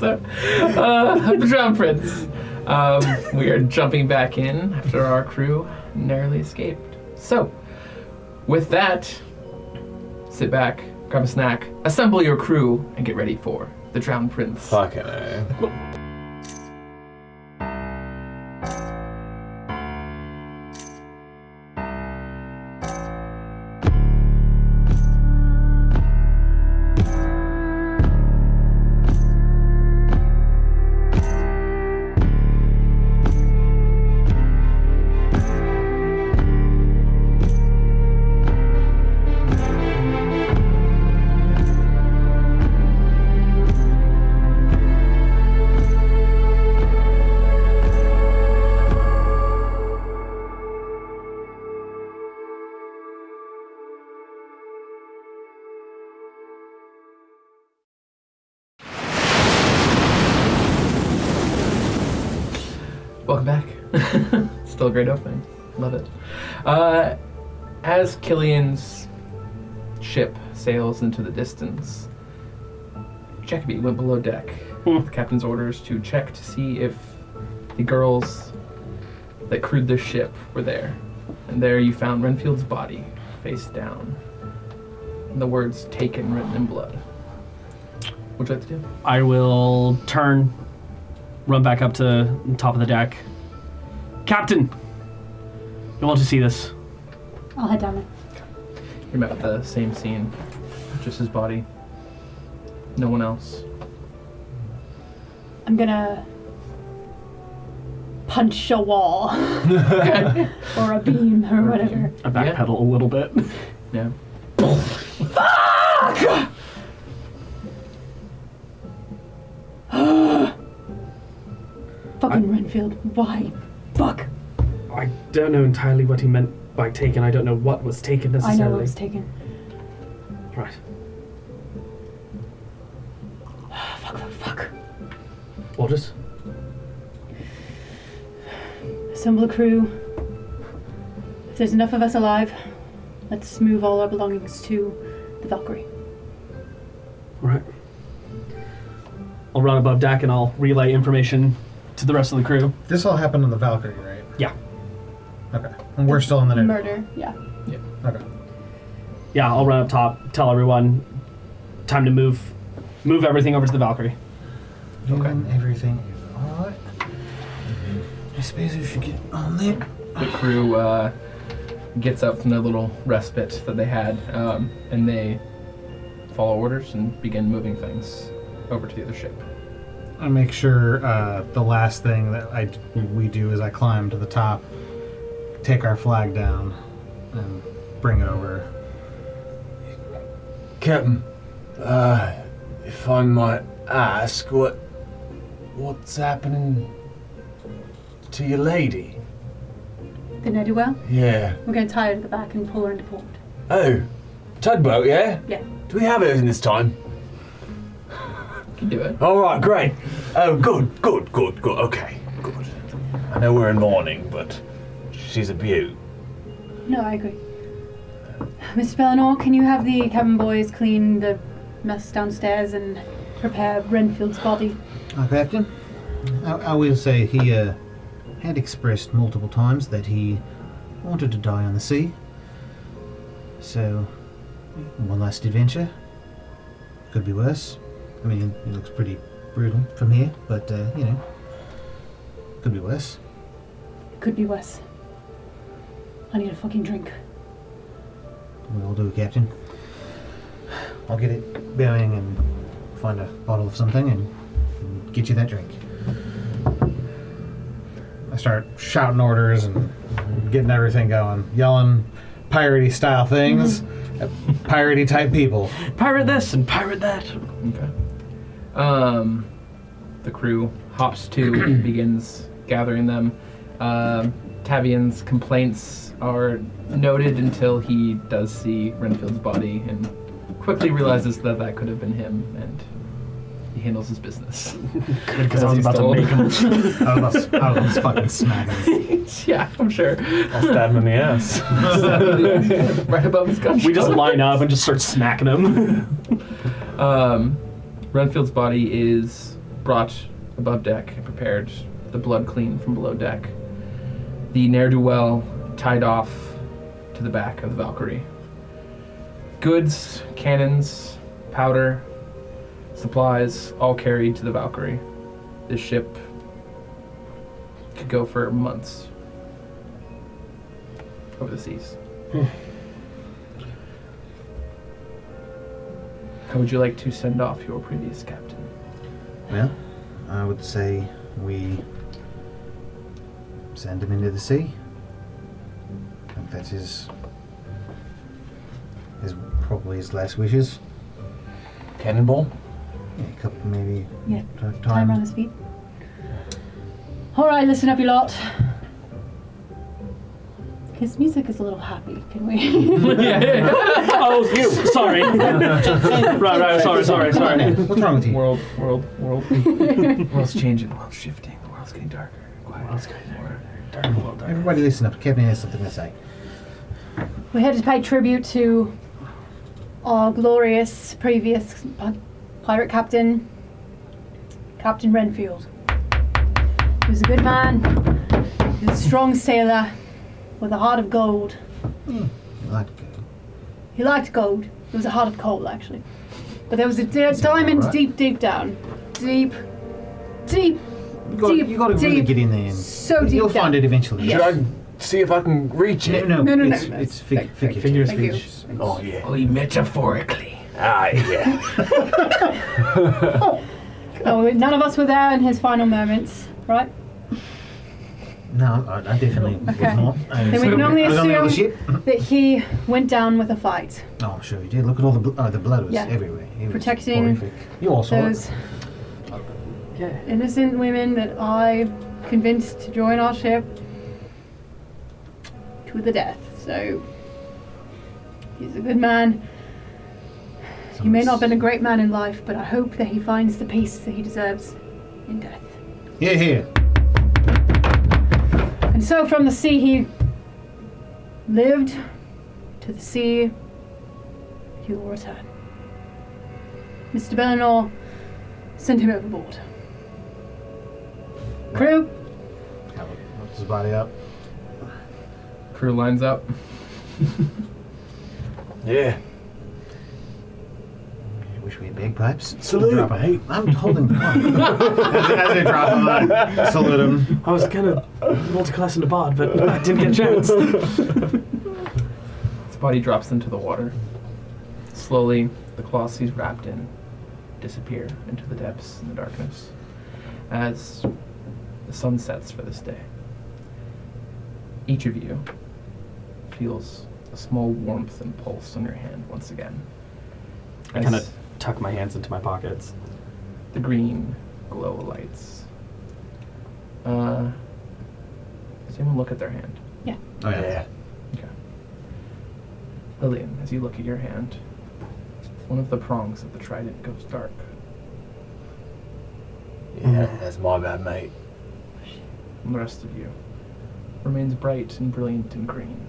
episode of The Drowned Prince. We are jumping back in after our crew narrowly escaped. So, with that, sit back, grab a snack, assemble your crew, and get ready for The Drowned Prince. Fucking A. Welcome back. Still a great opening. Love it. As Killian's ship sails into the distance, Jacoby went below deck with the captain's orders to check to see if the girls that crewed the ship were there. And there you found Renfield's body, face down. And the words "taken" written in blood. What would you like to do? I will turn, run back up to the top of the deck. Captain, you want to see this? I'll head down there. You're met with the same scene, just his body. No one else. I'm gonna punch a wall. Or a beam or whatever. I backpedal a little bit. Yeah. Fuck! Fucking Renfield. Why? Fuck. I don't know entirely what he meant by taken. I don't know what was taken necessarily. I know what was taken. Right. Fuck. Orders? Assemble a crew. If there's enough of us alive, let's move all our belongings to the Valkyrie. Right. I'll run above deck and I'll relay information to the rest of the crew. This all happened on the Valkyrie, right? Yeah. Okay. And we're still in the Murder, yeah. Okay. Yeah, I'll run up top, tell everyone, time to move everything over to the Valkyrie. Moving everything. Alright. I suppose we should get on there. The crew gets up from their little respite that they had, and they follow orders and begin moving things over to the other ship. I make sure the last thing that we do is I climb to the top, take our flag down, and bring it over. Captain, if I might ask, what's happening to your lady? The ne'er-do-well? Yeah. We're gonna tie her to the back and pull her into port. Oh, tugboat, yeah? Yeah. Do we have it in this time? Can do it. All right, great. Oh, good. Okay, good. I know we're in mourning, but she's a beaut. No, I agree. Mr. Bellinor, can you have the cabin boys clean the mess downstairs and prepare Renfield's body? Captain, I will say he had expressed multiple times that he wanted to die on the sea. So, one last adventure. Could be worse. I mean, he looks pretty brutal from here, but, could be worse. Could be worse. I need a fucking drink. We'll do, Captain. I'll get it going and find a bottle of something and get you that drink. I start shouting orders and getting everything going, yelling piratey style things at piratey type people. Pirate this and pirate that. Okay. The crew hops to, begins gathering them. Tavian's complaints are noted until he does see Renfield's body and quickly realizes that could have been him, and he handles his business. Because I was about to make him. I was fucking smacking him. Yeah, I'm sure. I'll stab him in the ass. Right above his gunshot. We just line up and just start smacking him. Renfield's body is brought above deck and prepared the blood clean from below deck. The ne'er-do-well tied off to the back of the Valkyrie. Goods, cannons, powder, supplies, all carried to the Valkyrie. This ship could go for months over the seas. How would you like to send off your previous captain? Well, I would say we send him into the sea. I think that's his probably his last wishes. Cannonball? Yeah, a couple maybe. Yeah. Time. Time on his feet. Alright, listen up, you lot. His music is a little happy, can we? Oh, you. Sorry. right. Sorry. What's wrong with you? World. World's changing. The world's shifting. The world's getting darker. Everybody listen up. Kevin has something to say. We're here to pay tribute to our glorious previous pirate captain, Captain Renfield. He was a good man, he was a strong sailor with a heart of gold. I like to go. He liked gold. It was a heart of coal, actually. But there was a diamond right. deep down. Deep. You got to really get in there. And So deep you'll down. find it eventually. Should I see if I can reach it? No. No. It's figurative. Figure Thank you. speech. Oh, yeah. Only metaphorically. Ah, yeah. Oh, none of us were there in his final moments, right? No, I definitely Okay. was not. Then we can only I was on the other assume ship. that he went down with a fight. Oh, I'm sure he did. Look at all the the blood was Yeah. everywhere. It was Protecting horrific. You all saw Those it. Yeah. innocent women that I convinced to join our ship to the death. So he's a good man. He may not have been a great man in life, but I hope that he finds the peace that he deserves in death. Here. And so from the sea he lived, to the sea he will return. Mr. Bellinor sent him overboard. Crew, Lift his body up. Crew lines up. Yeah. I wish we had bagpipes. Salute, Drop 'em. mate. I'm holding them up. as they drop them, I salute them. I was kind of multi-classing the bard, but I didn't get a chance. His body drops into the water. Slowly, the cloths he's wrapped in disappear into the depths and the darkness as the sun sets for this day. Each of you feels a small warmth and pulse on your hand once again. I kind of tuck my hands into my pockets. The green glow lights. Does anyone look at their hand? Oh, yeah. Yeah. Okay. Lillian, as you look at your hand, one of the prongs of the trident goes dark. Yeah, that's my bad, mate. And the rest of you remains bright and brilliant and green.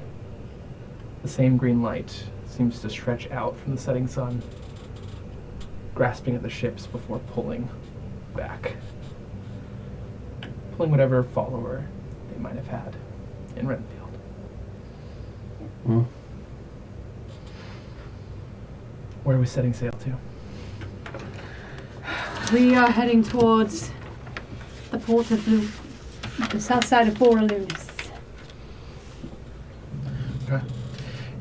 The same green light seems to stretch out from the setting sun, grasping at the ships before pulling back. Pulling whatever follower they might have had in Renfield. Hmm. Where are we setting sail to? we are heading towards the port of the south side of Perilous. Okay.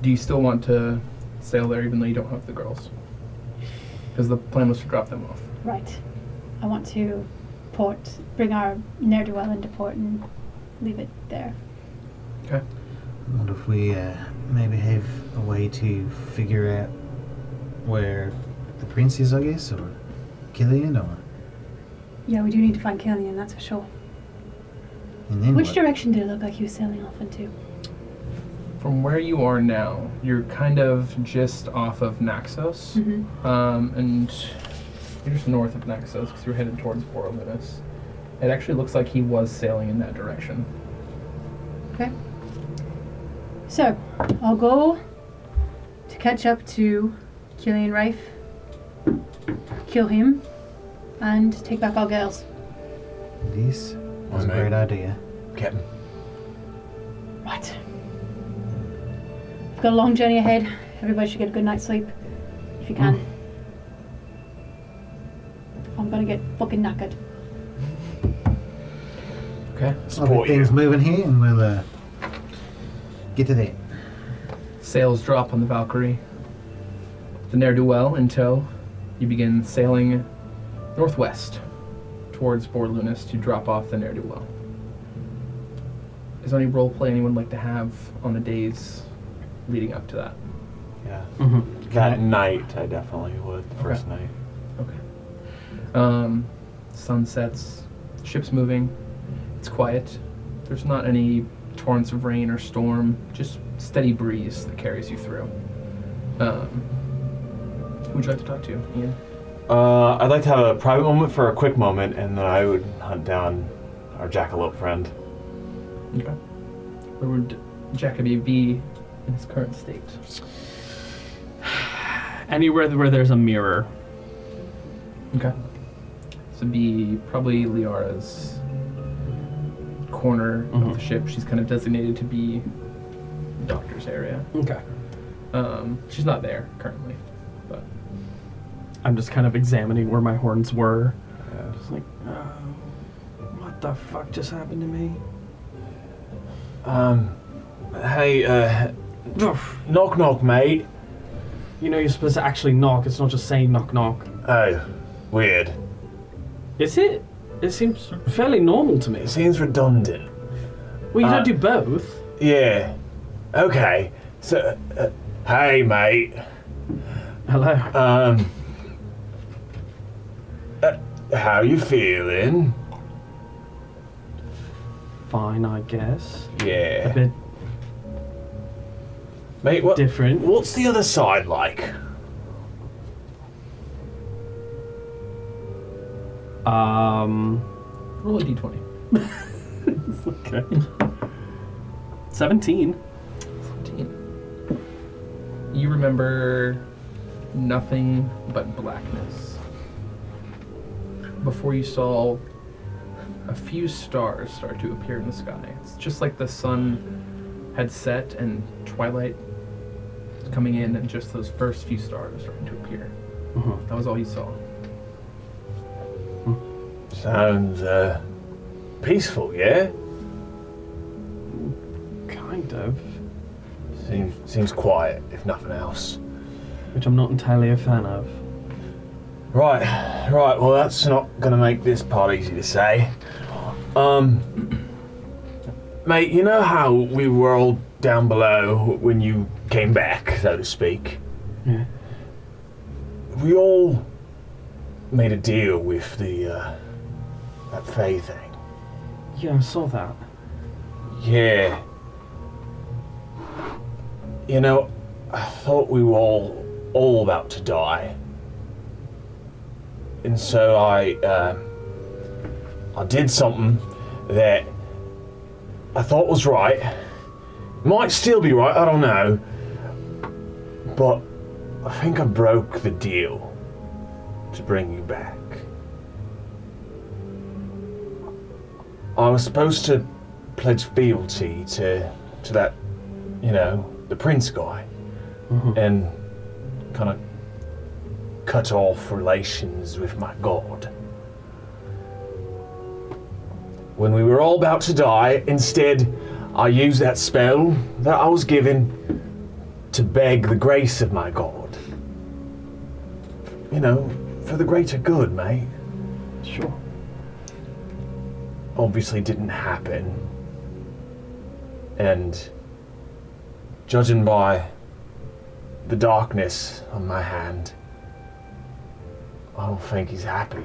Do you still want to sail there even though you don't have the girls? Because the plan was to drop them off. Right. I want to bring our ne'er-do-well into port and leave it there. Okay. I wonder if we maybe have a way to figure out where the prince is, I guess, or Killian, or... Yeah, we do need to find Kailane, that's for sure. And then Which what? direction did it look like he was sailing off into? From where you are now, you're kind of just off of Naxos. Mm-hmm. And you're just north of Naxos because you're headed towards Perilous. It actually looks like he was sailing in that direction. Okay. So, I'll go to catch up to Killian Rafe, kill him, and take back our girls. This was a Aye, great mate. idea. Captain. Right. We've got a long journey ahead. Everybody should get a good night's sleep, if you can. I'm gonna get fucking knackered. Okay. I'll get Support you. things moving here, and we'll get to that. Sails drop on the Valkyrie. The ne'er-do-well in tow. You begin sailing northwest towards Bord Lunas to drop off the ne'er-do-well. Is there any roleplay anyone would like to have on the days leading up to that? Yeah. Mm-hmm. That night, I definitely would. The first night. Okay. Sun sets, ship's moving. It's quiet. There's not any torrents of rain or storm, just steady breeze that carries you through. Who would you like to talk to, Ian? I'd like to have a private moment for a quick moment, and then I would hunt down our jackalope friend. Okay. Where would Jacoby be in his current state? Anywhere where there's a mirror. Okay. So be probably Liara's corner of the ship. She's kind of designated to be the doctor's area. Okay. She's not there currently, but I'm just kind of examining where my horns were. Yeah. Just like, what the fuck just happened to me? Hey, knock knock, mate. You know, you're supposed to actually knock. It's not just saying knock knock. Oh, weird. Is it? It seems fairly normal to me. It seems redundant. Well, you don't do both. Yeah. Okay. So, hey, mate. Hello. How you feeling? Fine, I guess. A Yeah. bit Mate, what? different. What's the other side like? roll a d20. Okay. 17. 17. You remember nothing but blackness. Before you saw a few stars start to appear in the sky. It's just like the sun had set and twilight was coming in, and just those first few stars were starting to appear. That was all you saw. Sounds, peaceful, yeah? Kind of. Seems quiet, if nothing else. Which I'm not entirely a fan of. Right, well that's not gonna make this part easy to say. Mate, you know how we were all down below when you came back, so to speak? Yeah. We all made a deal with the, that Fae thing. Yeah, I saw that. Yeah. You know, I thought we were all about to die. And so I did something that I thought was right. Might still be right, I don't know. But I think I broke the deal to bring you back. I was supposed to pledge fealty to that, you know, the prince guy. And kind of cut off relations with my god. When we were all about to die, instead, I used that spell that I was given to beg the grace of my god. You know, for the greater good, mate. Sure. Obviously didn't happen. And judging by the darkness on my hand, I don't think he's happy.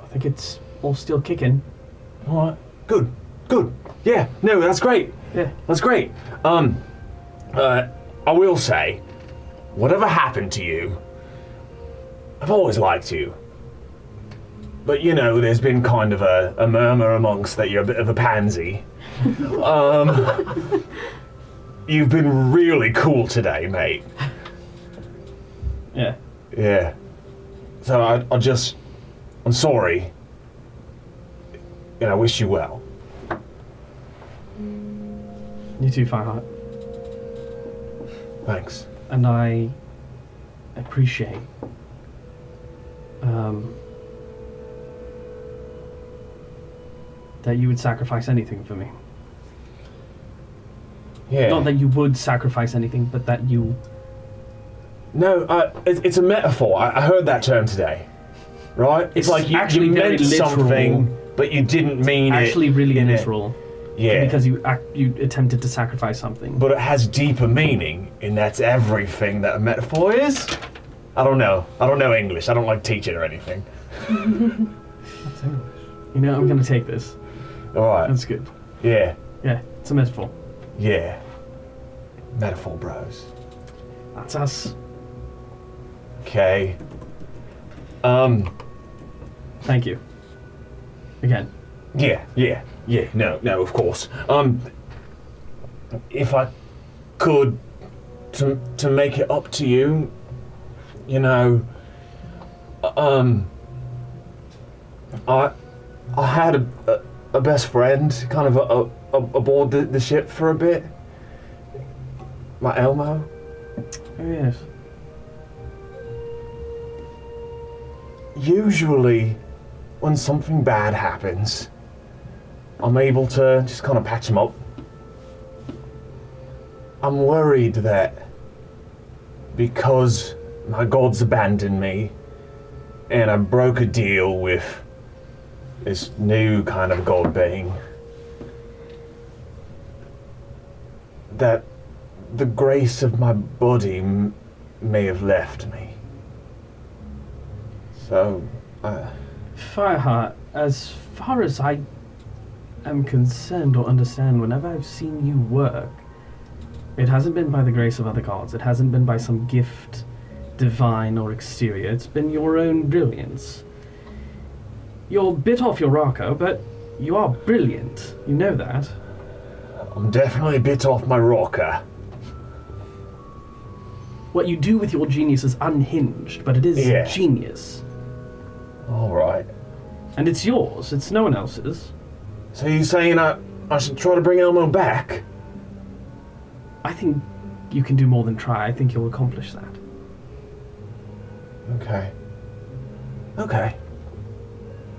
I think it's all still kicking. Alright. Good. Yeah, no, that's great. Yeah. That's great. I will say, whatever happened to you, I've always liked you. but you know, there's been kind of a murmur amongst that you're a bit of a pansy. You've been really cool today, mate. Yeah. Yeah. So I'm sorry. And I wish you well. You too, Fireheart. Thanks. And I appreciate that you would sacrifice anything for me. Yeah. Not that you would sacrifice anything, but that you... No, it's a metaphor. I heard that term today. Right? It's like you very meant literal. something, but you didn't mean Actually it. really in it. literal. Yeah. Because you attempted to sacrifice something. But it has deeper meaning, and that's everything that a metaphor is. I don't know. I don't know English. I don't like teaching or anything. That's English. You know, I'm going to take this. All right. That's good. Yeah. Yeah, it's a metaphor. Yeah. Metaphor bros. That's us. Okay. Thank you. Again. Yeah. No, of course. If I could, to make it up to you, you know, I had a best friend kind of aboard the ship for a bit. My Elmo. Oh, yes. Usually, when something bad happens, I'm able to just kind of patch him up. I'm worried that because my gods abandoned me and I broke a deal with this new kind of god being, that the grace of my body may have left me. So, Fireheart, as far as I am concerned or understand, whenever I've seen you work, it hasn't been by the grace of other gods. It hasn't been by some gift, divine or exterior. It's been your own brilliance. You're a bit off your rocker, but you are brilliant. You know that. I'm definitely a bit off my rocker. What you do with your genius is unhinged, but it is genius. All right. And it's yours. It's no one else's. So you're saying I should try to bring Elmo back? I think you can do more than try. I think you'll accomplish that. Okay.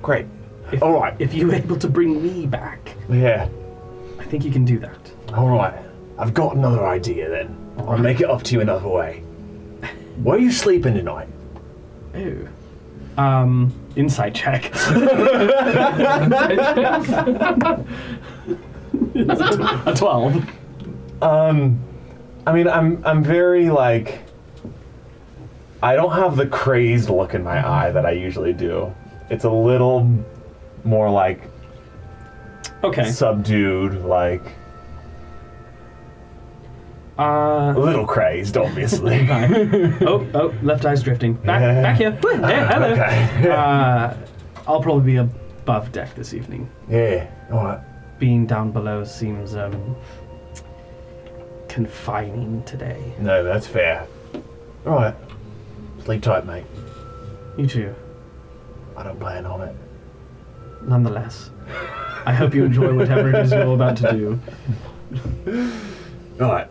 Great. If, All right. If you're able to bring me back, Yeah. I think you can do that. All right. I've got another idea then. I'll make it up to you another way. Where are you sleeping tonight? Oh. Insight check. A 12. I mean, I'm very like, I don't have the crazed look in my eye that I usually do. It's a little more like Okay. subdued, like a little crazed, obviously. Oh, left eye's drifting. Back here. Yeah, hello. Okay. I'll probably be above deck this evening. Yeah. All right. Being down below seems confining today. No, that's fair. All right. Sleep tight, mate. You too. I don't plan on it. Nonetheless, I hope you enjoy whatever it is you're about to do. All right.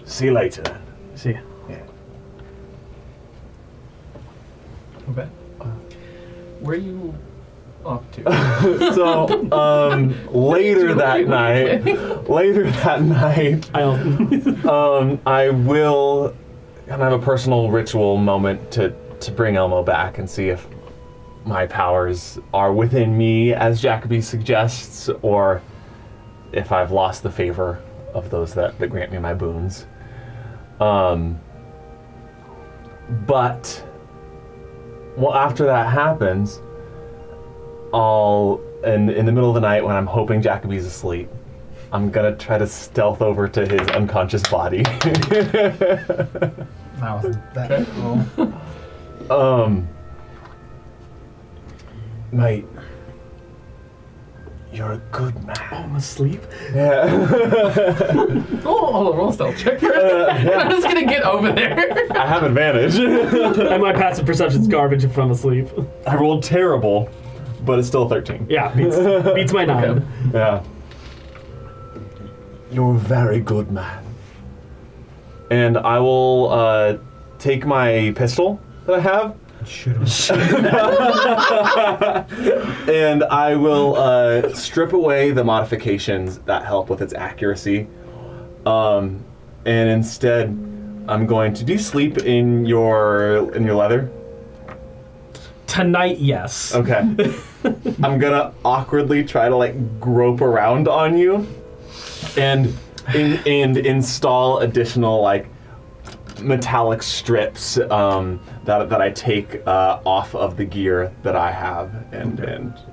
See you later then. See ya. Yeah. Okay. Where are you off to? So, later that night, I will kind of have a personal ritual moment to bring Elmo back and see if my powers are within me, as Jacoby suggests, or if I've lost the favor of those that grant me my boons. But after that happens, I'll, in the middle of the night when I'm hoping Jacoby's asleep, I'm gonna try to stealth over to his unconscious body. That wasn't that cool. Mate, you're a good man. I'm asleep. Yeah. Oh, roll stealth check first. I'm just gonna get over there. I have advantage. And my passive perception's garbage if I'm asleep. I rolled terrible, but it's still 13. Yeah, beats my 9. Okay. Yeah. You're a very good man. And I will take my pistol that I have. Shoot him. And I will strip away the modifications that help with its accuracy. And instead, I'm going to. Do you sleep in your leather? Tonight, yes. Okay. I'm gonna awkwardly try to like grope around on you, and install additional like metallic strips that I take off of the gear that I have and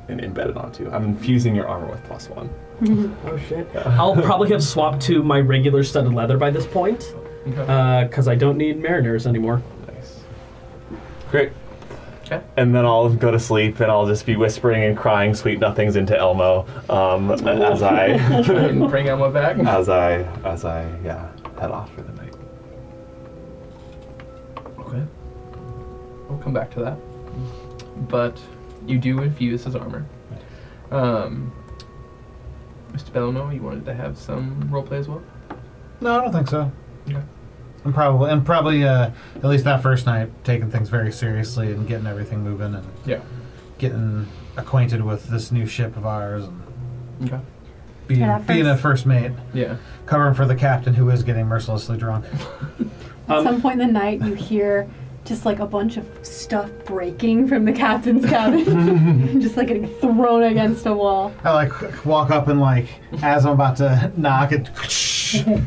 embed it onto. I'm infusing your armor with +1. Oh shit. I'll probably have swapped to my regular studded leather by this point, because I don't need mariners anymore. Nice. Great. Okay. And then I'll go to sleep and I'll just be whispering and crying sweet nothings into Elmo as I Try and bring Emma back. as I head off for the night. Okay. We'll come back to that. But you do infuse his armor. Mr. Bellomo, you wanted to have some roleplay as well? No, I don't think so. Okay. I'm probably at least that first night taking things very seriously and getting everything moving and Yeah. getting acquainted with this new ship of ours and Okay. being Yeah, being a first mate, Yeah. covering for the captain who is getting mercilessly drunk. At some point in the night, you hear just like a bunch of stuff breaking from the captain's cabin, just like getting thrown against a wall. I like walk up and like as I'm about to knock it. I'm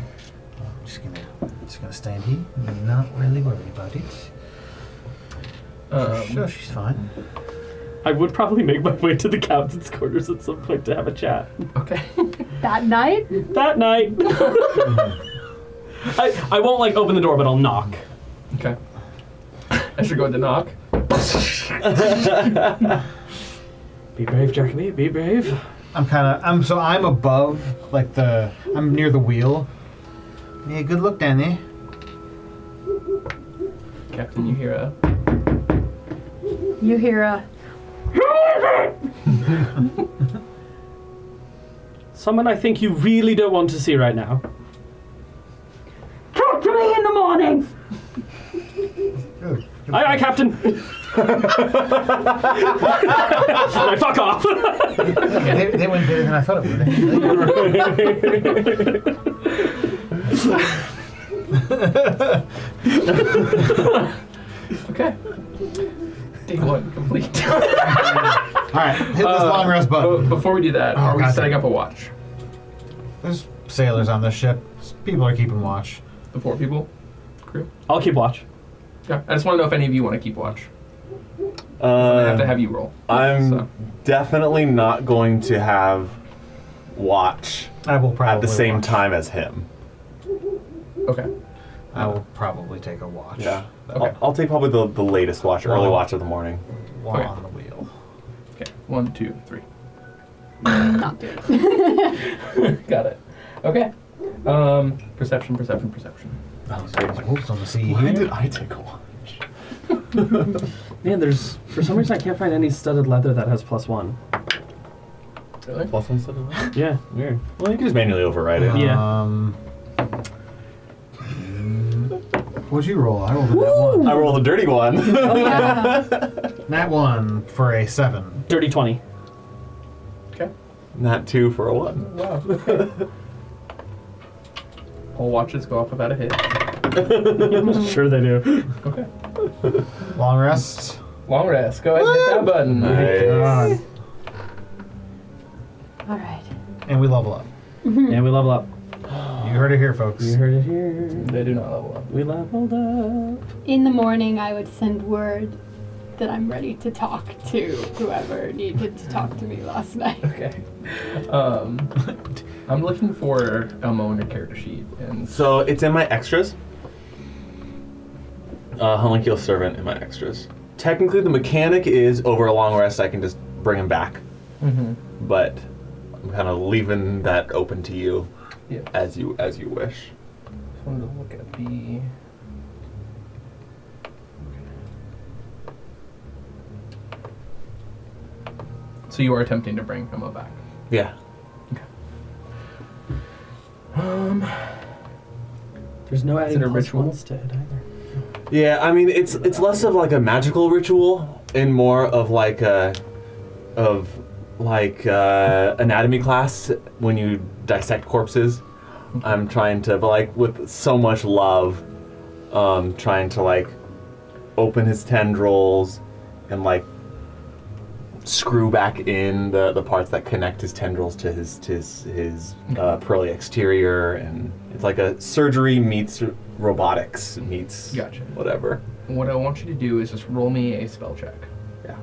just gonna stand here and not really worry about it. Sure, she's fine. I would probably make my way to the captain's quarters at some point to have a chat. Okay. That night? That night. I won't like open the door, but I'll knock. Okay. As you're going to knock. Be brave, Jeremy. Be brave. I'm above I'm near the wheel. Yeah, good look down there. Captain, you hear a... You hear a... Someone I think you really don't want to see right now. Talk to me in the morning! Good. Aye, Captain. Right, fuck off. They went better than I thought it would. Okay. Day 1 complete. Alright, hit this long rest button. Before we do that, Oh, are we God setting damn. up a watch? There's sailors on this ship. People are keeping watch. The 4 people? Crew? I'll keep watch. Yeah. I just want to know if any of you want to keep watch. I have to have you roll. I'm So. definitely not going to have watch I will probably at the same watch. time as him. Okay. I will probably take a watch. Yeah. Okay. I'll take probably the latest watch, early watch of the morning. While Okay. on the wheel. Okay. 1, 2, 3. Not do it. Got it. Okay. Perception. Wolves on the sea Why here. did I take a watch? Man, for some reason I can't find any studded leather that has +1. Really? Plus one instead of one? Yeah. Weird. Well, you can just manually override it. Yeah. What'd you roll? I rolled a nat 1. I rolled a dirty one. Yeah. Nat 1 for a 7. Dirty 20. Okay. Not 2 for a 1. Wow. Okay. All watches go off without a hit. Sure they do. Okay. Long rest. Long rest. Go ahead and hit that button. Nice. All right. And we level up. And we level up. You heard it here, folks. You heard it here. They do not level up. We leveled up. In the morning, I would send word that I'm ready to talk to whoever needed to talk to me last night. Okay. I'm looking for Elmo in your character sheet, and So it's in my extras. Homunculus Servant in my extras. Technically, the mechanic is over a long rest, I can just bring him back. Mm-hmm. But I'm kind of leaving that open to you Yeah. as you wish. Just wanted to look at the. So you are attempting to bring Emma back. Yeah. There's no adding it a ritual? ones to it either. Yeah, I mean it's less of like a magical ritual and more of like anatomy class when you dissect corpses. I'm trying to, but like with so much love, trying to like open his tendrils and like screw back in the parts that connect his tendrils to his pearly exterior, and it's like a surgery meets robotics meets Gotcha. whatever. What I want you to do is just roll me a spell check. Yeah.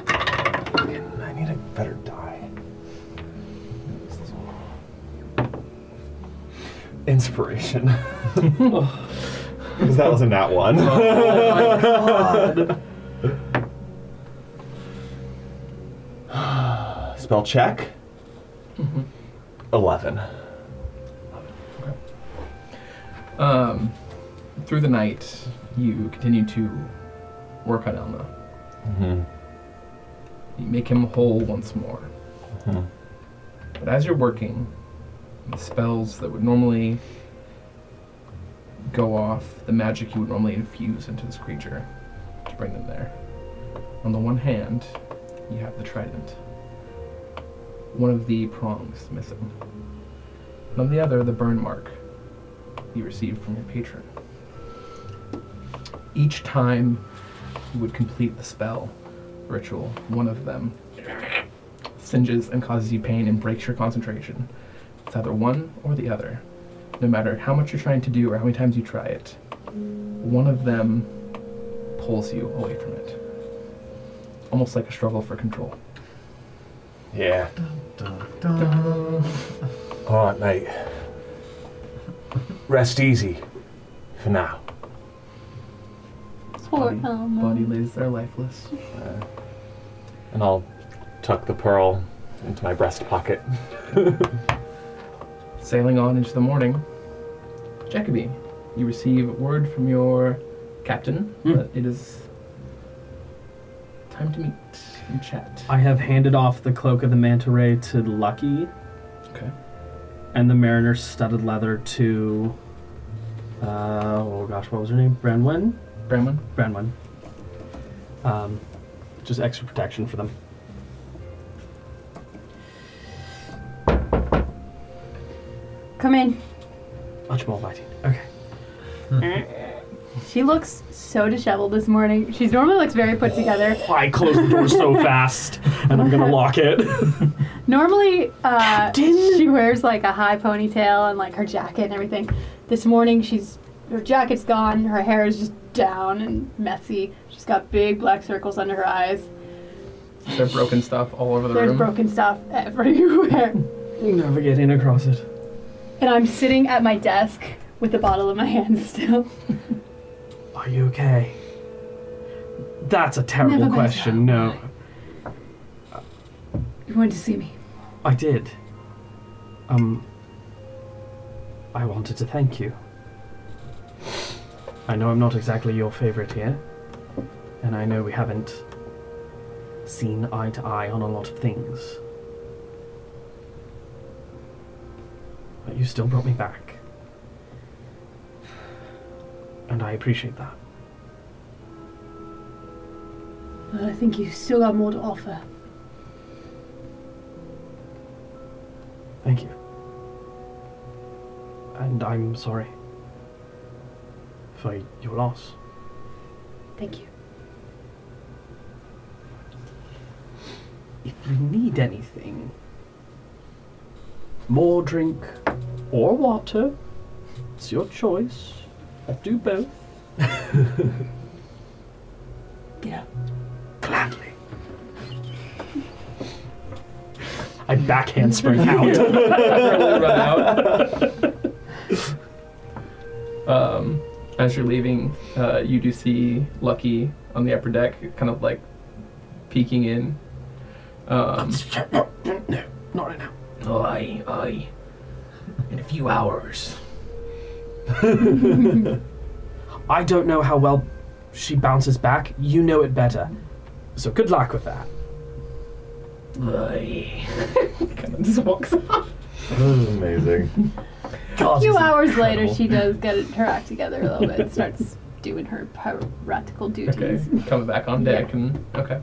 I need a better die. Inspiration. Because that was a nat one. Spell check. 11. Through the night, you continue to work on Elma. Mm-hmm. You make him whole once more. Mm-hmm. But as you're working, the spells that would normally go off, the magic you would normally infuse into this creature to bring them there. On the one hand, you have the trident. One of the prongs missing. And on the other, the burn mark you received from your patron. Each time you would complete the spell ritual, one of them singes and causes you pain and breaks your concentration. It's either one or the other. No matter how much you're trying to do or how many times you try it, one of them pulls you away from it. Almost like a struggle for control. Yeah. Dun, dun. All right, mate. Rest easy for now. Poor Elma. Body lays there lifeless. And I'll tuck the pearl into my breast pocket. Sailing on into the morning, Jacoby, you receive word from your captain that it is time to meet and chat. I have handed off the cloak of the manta ray to Lucky, Okay. and the mariner's studded leather to, oh gosh, what was her name? Branwen? Bramwin? Branwen. Just extra protection for them. Come in. Much more inviting. Okay. She looks so disheveled this morning. She normally looks very put together. I closed the door so fast, and I'm gonna lock it. Normally, she wears like a high ponytail and like her jacket and everything. This morning, her jacket's gone, her hair is just down and messy. She's got big black circles under her eyes. There's broken stuff all over the There's room. broken stuff everywhere. Navigating across it. And I'm sitting at my desk with the bottle in my hand still. Are you okay? That's a terrible Never been question. so No, You wanted to see me. I did. I wanted to thank you. I know I'm not exactly your favorite here, and I know we haven't seen eye to eye on a lot of things. But you still brought me back. And I appreciate that. But I think you still got more to offer. Thank you. And I'm sorry for your loss. Thank you. If you need anything, more drink or water, it's your choice. I do both. Get up. Gladly. I backhand spring out. Really run out. As you're leaving, you do see Lucky on the upper deck, kind of like peeking in. No, not right now. Aye. In a few hours. I don't know how well she bounces back. You know it better. So good luck with that. Aye. Kind of just walks off. This is amazing. God, A few this is hours later, incredible. she does get her act together a little bit and starts doing her piratical Okay, duties. coming back on deck and okay.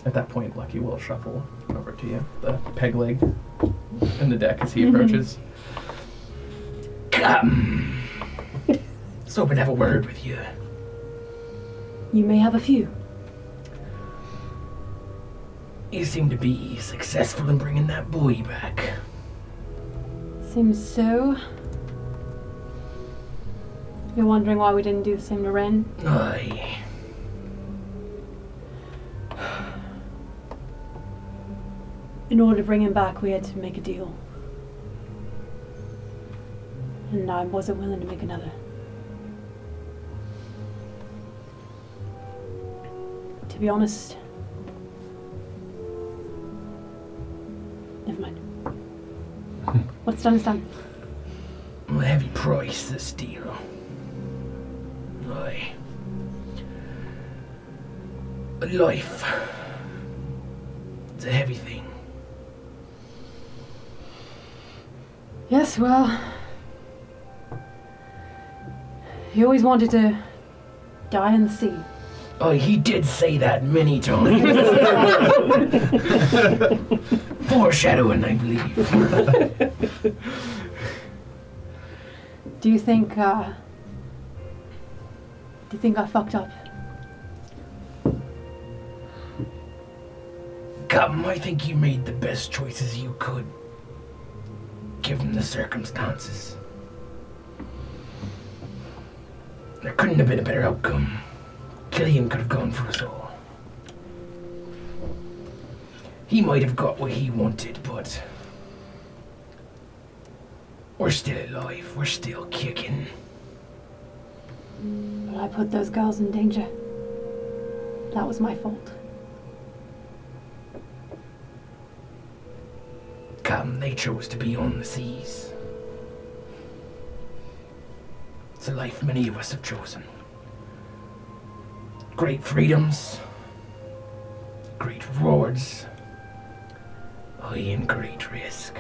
At that point, Lucky will shuffle over to you, the peg leg in the deck as he approaches. Come. Was hoping to have a word with you. You may have a few. You seem to be successful in bringing that boy back. Seems so. You're wondering why we didn't do the same to Ren? Aye. In order to bring him back, we had to make a deal. And I wasn't willing to make another. To be honest, never mind. What's done is done. A heavy price, this deal. Aye. But life. It's a heavy thing. Yes, well, he always wanted to die in the sea. Oh, he did say that many times. Foreshadowing, I believe. Do you think I fucked up? Captain, I think you made the best choices you could, given the circumstances. There couldn't have been a better outcome. Killian could have gone for us all. He might have got what he wanted, but we're still alive. We're still kicking. But I put those girls in danger. That was my fault. Captain, they chose to be on the seas. It's a life many of us have chosen. Great freedoms, great rewards, and great risk.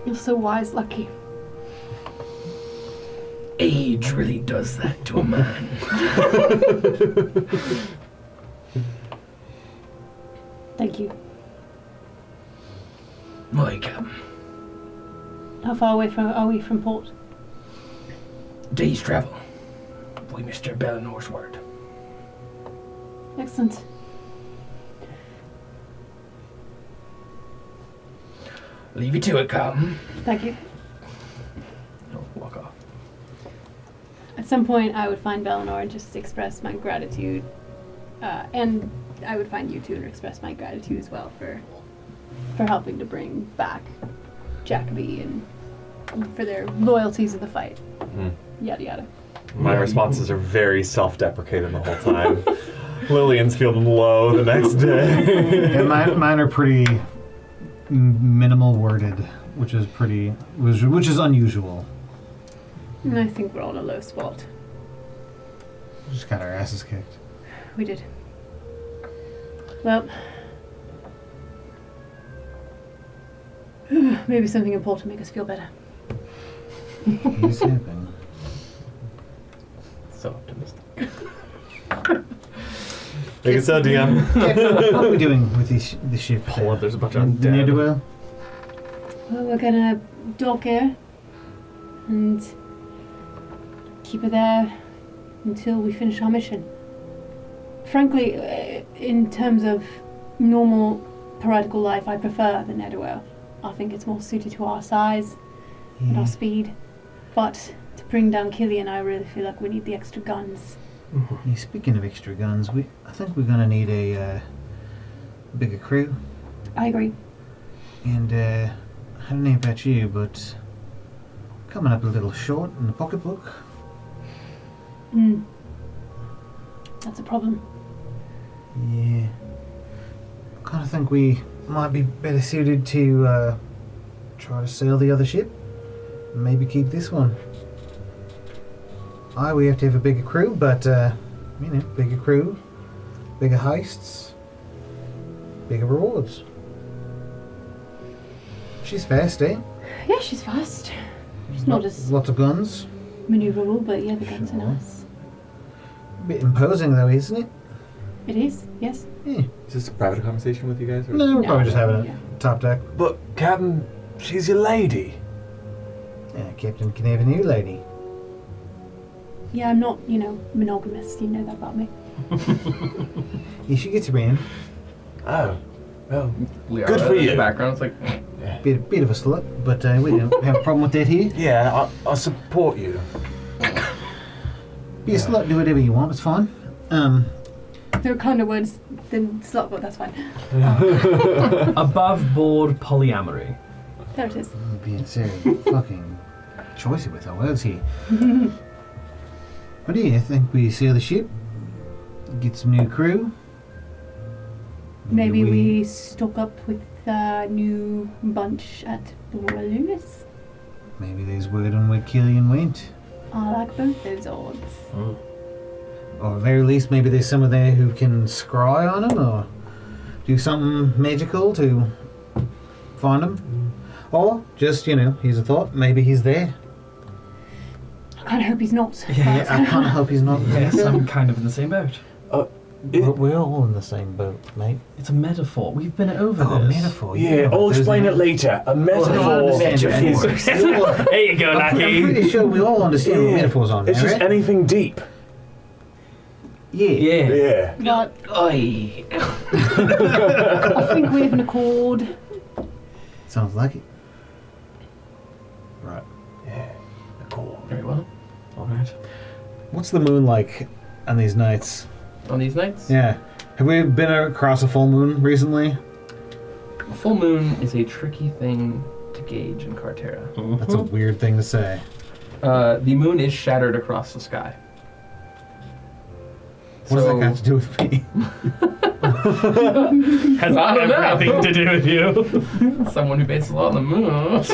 You're so wise, Lucky. Age really does that to a man. Thank you. My Captain, How far away are we from port? day's travel. We Mr. Bellinor's word. Excellent. Leave you to it, Captain. Thank you. He'll walk off. At some point, I would find Bellinor and just express my gratitude, and I would find you two and express my gratitude as well for helping to bring back Jacoby and for their loyalties in the fight. Yada yada. My responses are very self-deprecating the whole time. Lillian's feeling low the next day. Yeah, mine are pretty minimal worded, which is unusual. And I think we're all in a low spot. We just got our asses kicked. We did. Well, maybe something important to make us feel better. He's happened. So optimistic. Make it so, DM. What are we doing with the ship? Pull up, there's a bunch In of the dead. Ne'er-do-well? Well, we're gonna dock here and keep her there until we finish our mission. Frankly, in terms of normal piratical life, I prefer the Ne'er-do-well. I think it's more suited to our size and our speed. But to bring down Killian, I really feel like we need the extra guns. Yeah, speaking of extra guns, I think we're gonna need a bigger crew. I agree. And I don't know about you, but coming up a little short in the pocketbook. That's a problem. Yeah. I kind of think we might be better suited to try to sail the other ship. And maybe keep this one. We have to have a bigger crew, but, bigger crew, bigger heists, bigger rewards. She's fast, eh? Yeah, she's fast. She's not as Lots of guns. maneuverable, but yeah, the guns are Sure. nice. A bit imposing, though, isn't it? It is, yes. Yeah. Is this a private conversation with you guys? Or? No, we're probably just having yeah. a top deck. But, Captain, she's your lady. Yeah, Captain can have a new lady. Yeah, I'm not, monogamous. You know that about me. Yeah, she gets around. Oh. Well, Liara Good for in you. the background. It's like, Bit of a slut, but we don't have a problem with that here. yeah, I support you. Be a slut, do whatever you want, it's fine. There are kinder words than slut, but that's fine. Above board polyamory. There it is. Being so fucking choicy with our words here. But yeah, I think we sail the ship, get some new crew. Maybe we stock up with a new bunch at perilous. Maybe there's word on where Killian went. I like both those odds. Or at the very least, maybe there's someone there who can scry on him or do something magical to find him. Or just, here's a thought, maybe he's there. I kind of hope he's not. Yeah, I kind of hope he's not. Yes, I'm kind of in the same boat. We're all in the same boat, mate. It's a metaphor. We've been over Oh, this. metaphor. Yeah, I'll explain it later. A metaphor. Metaphors. There you go, I'm Lucky. pretty sure we all understand what metaphors are now, It's just right? anything deep. Yeah. Yeah. Yeah. But oi. I think we have an accord. Sounds like it. Right. Yeah. Cool. Very well. All right. What's the moon like on these nights? On these nights, Yeah. Have we been across a full moon recently? a full moon is a tricky thing to gauge in Carterra. That's a weird thing to say. The moon is shattered across the sky. What does that got to do with me? Has I don't know. everything to do with you. Someone who bases a lot on the moon.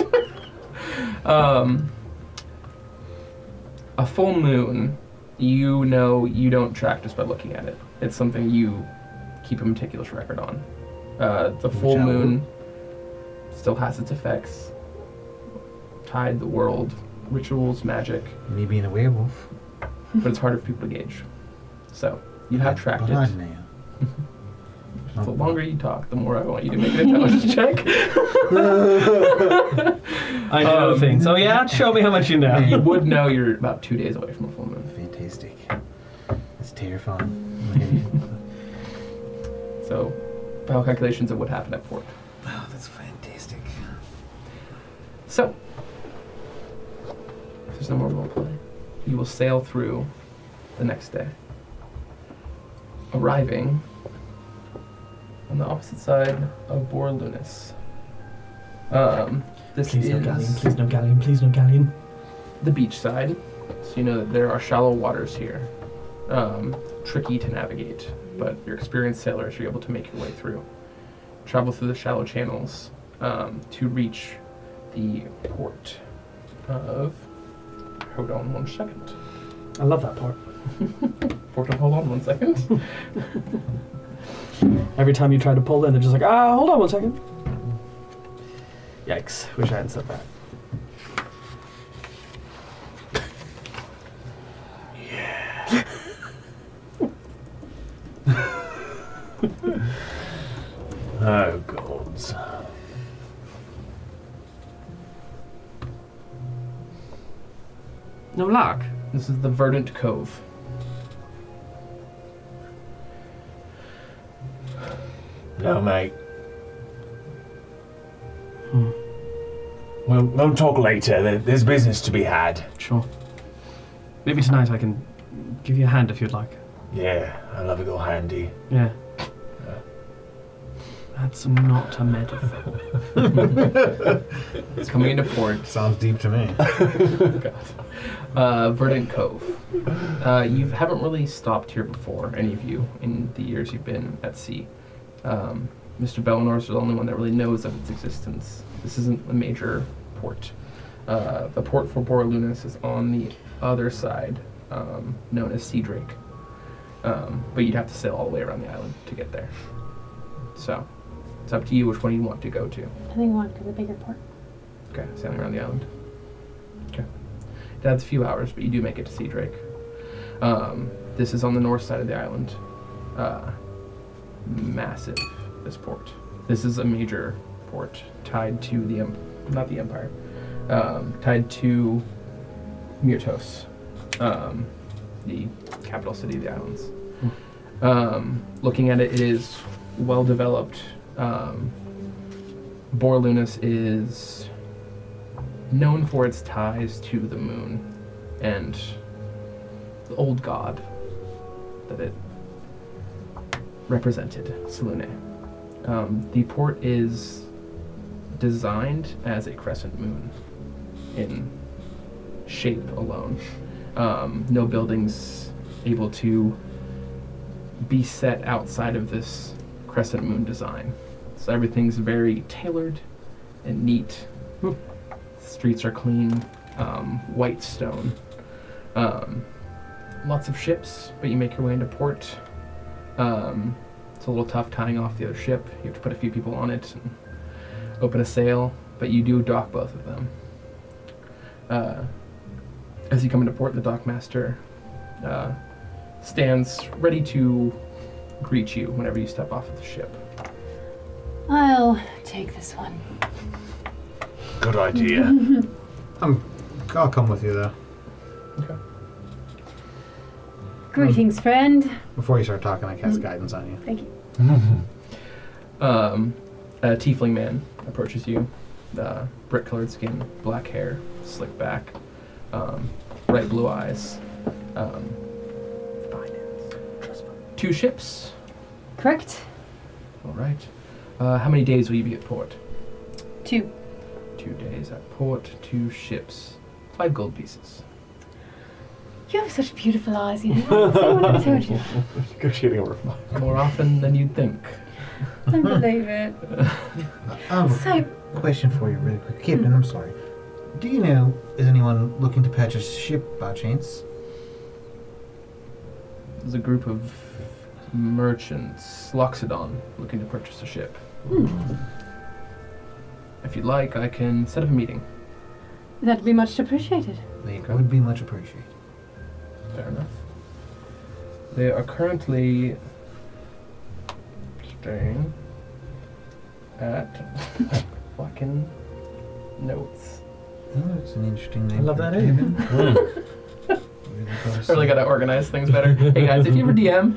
A full moon, you don't track just by looking at it. It's something you keep a meticulous record on. The full I moon still has its effects. Tide, the world, rituals, magic, Me being a werewolf. but it's harder for people to gauge. So, you have tracked But I it. know. The longer you talk, the more I want you to make an intelligence check. I know things. Oh yeah, show me how much you know. You would know you're about 2 days away from a full moon. Fantastic. That's terrifying. So, final calculations of what happened at port. Wow, that's fantastic. So, if there's no more roleplay, you will sail through the next day, arriving on the opposite side of Bor Lunis. This Please is no galleon. Please no galleon. Please no galleon. the beach side, so you know that there are shallow waters here. Tricky to navigate, but your experienced sailors are able to make your way through. Travel through the shallow channels to reach the port of... Hold on 1 second. I love that part. Port of hold on 1 second. Every time you try to pull in, they're just like, hold on 1 second. Yikes. Wish I hadn't said that. Oh, gods. No luck. This is the Verdant Cove. No, mate. We'll talk later. There's business to be had. Sure. Maybe tonight I can give you a hand if you'd like. Yeah, I love a go handy. Yeah. That's not a metaphor. It's coming into port. Sounds deep to me. Verdant Cove. You haven't really stopped here before, any of you, in the years you've been at sea. Mr. Bellinor's the only one that really knows of its existence. This isn't a major port. The port for Boralunas is on the other side, known as Sea Drake. But you'd have to sail all the way around the island to get there. So, it's up to you which one you want to go to. I think we want to go to the bigger port. Okay, sailing around the island. Okay. It adds a few hours, but you do make it to Sea Drake. This is on the north side of the island. Massive, this port. This is a major port tied to the, not the Empire, tied to Myrtos, the capital city of the islands. Looking at it, it is well developed. Boralunas is known for its ties to the moon and the old god that it represented, Selune. The port is designed as a crescent moon in shape alone. No buildings able to be set outside of this crescent moon design. So everything's very tailored and neat. Streets are clean, white stone. Lots of ships, but you make your way into port. It's a little tough tying off the other ship. You have to put a few people on it and open a sail, but you do dock both of them. As you come into port, the dockmaster stands ready to greet you whenever you step off of the ship. I'll take this one. Good idea. I'll come with you, though. Okay. Greetings, friend. Before you start talking, I cast guidance on you. Thank you. A tiefling man approaches you. Brick-colored skin, black hair, slick back, bright blue eyes. Finance. 2 ships. Correct? All right. How many days will you be at port? 2. 2 days at port, 2 ships, 5 gold pieces. You have such beautiful eyes, you know. Someone ever told you. Negotiating over 5. More often than you'd think. I believe it. I have So, a question for you, really quick. Captain, I'm sorry. Do you know, is anyone looking to purchase a ship by chance? There's a group of merchants, Loxodon, looking to purchase a ship. If you'd like, I can set up a meeting. that'd be much appreciated. It would be much appreciated. Fair enough. They are currently staying at fucking notes. Oh, it's an interesting name. I love for that a name. cabin. Really gotta organize things better. Hey guys, if you ever DM,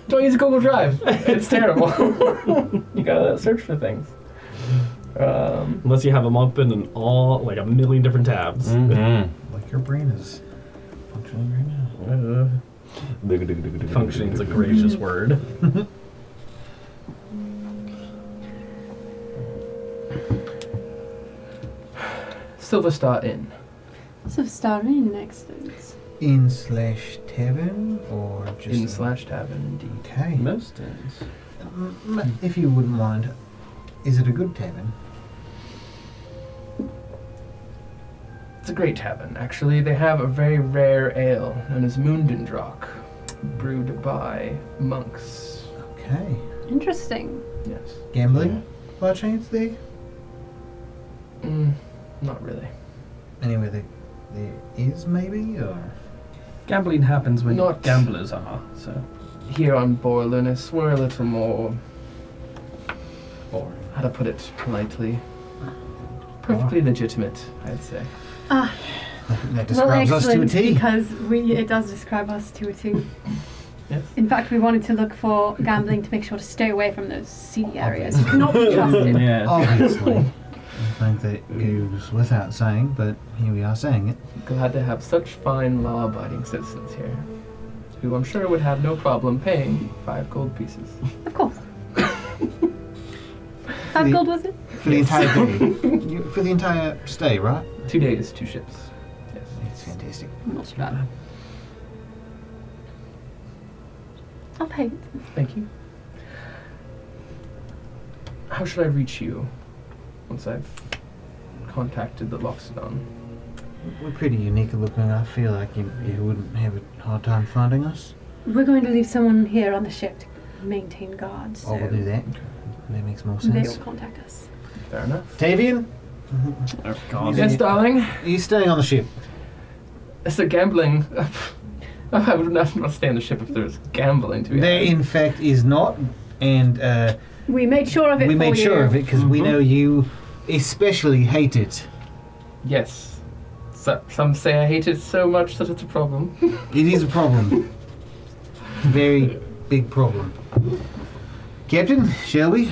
don't use Google Drive. It's terrible. You gotta search for things. Unless you have them open in all, like a million different tabs. Like your brain is functioning right now. Functioning's a gracious word. Silver Star Inn. So, Star Inn, excellent. Inn/tavern or just Inn/tavern, indeed. Okay. Most days. If you wouldn't mind, is it a good tavern? It's a great tavern, actually. They have a very rare ale known as Moondendrock, brewed by monks. Okay. Interesting. Yes. Gambling by chance there? Not really. Anyway, there is maybe, or Gambling happens when Not- gamblers are, so. Here on Boralunas, we're a little more, how to put it politely, perfectly legitimate, I'd say. Ah, that well, describes us to a excellent, T. because it does describe us to a T. Yes. In fact, we wanted to look for gambling to make sure to stay away from those seedy areas. You cannot be trusted. Yeah. Obviously. I think that goes without saying, but here we are saying it. Glad to have such fine law-abiding citizens here, who I'm sure would have no problem paying 5 gold pieces. Of course. How cold was it? For the entire day. For the entire stay, right? 2 days, 2 ships. Yes. It's fantastic. Not too bad. I'll pay it. Thank you. How should I reach you once I've contacted the Loxodon? We're pretty unique looking. I feel like you wouldn't have a hard time finding us. We're going to leave someone here on the ship to maintain guards. Oh, we'll do that. That makes more They sense. will contact us. Fair enough. Tavian, Oh, God. Yes, darling. are you staying on the ship? Is there gambling? I would not stay on the ship if there's gambling to be There, had. in fact, is not, and We made sure of it we for made you. sure of it because we know you especially hate it. Yes. Some say I hate it so much that it's a problem. It is a problem. Very big problem. Captain, shall we?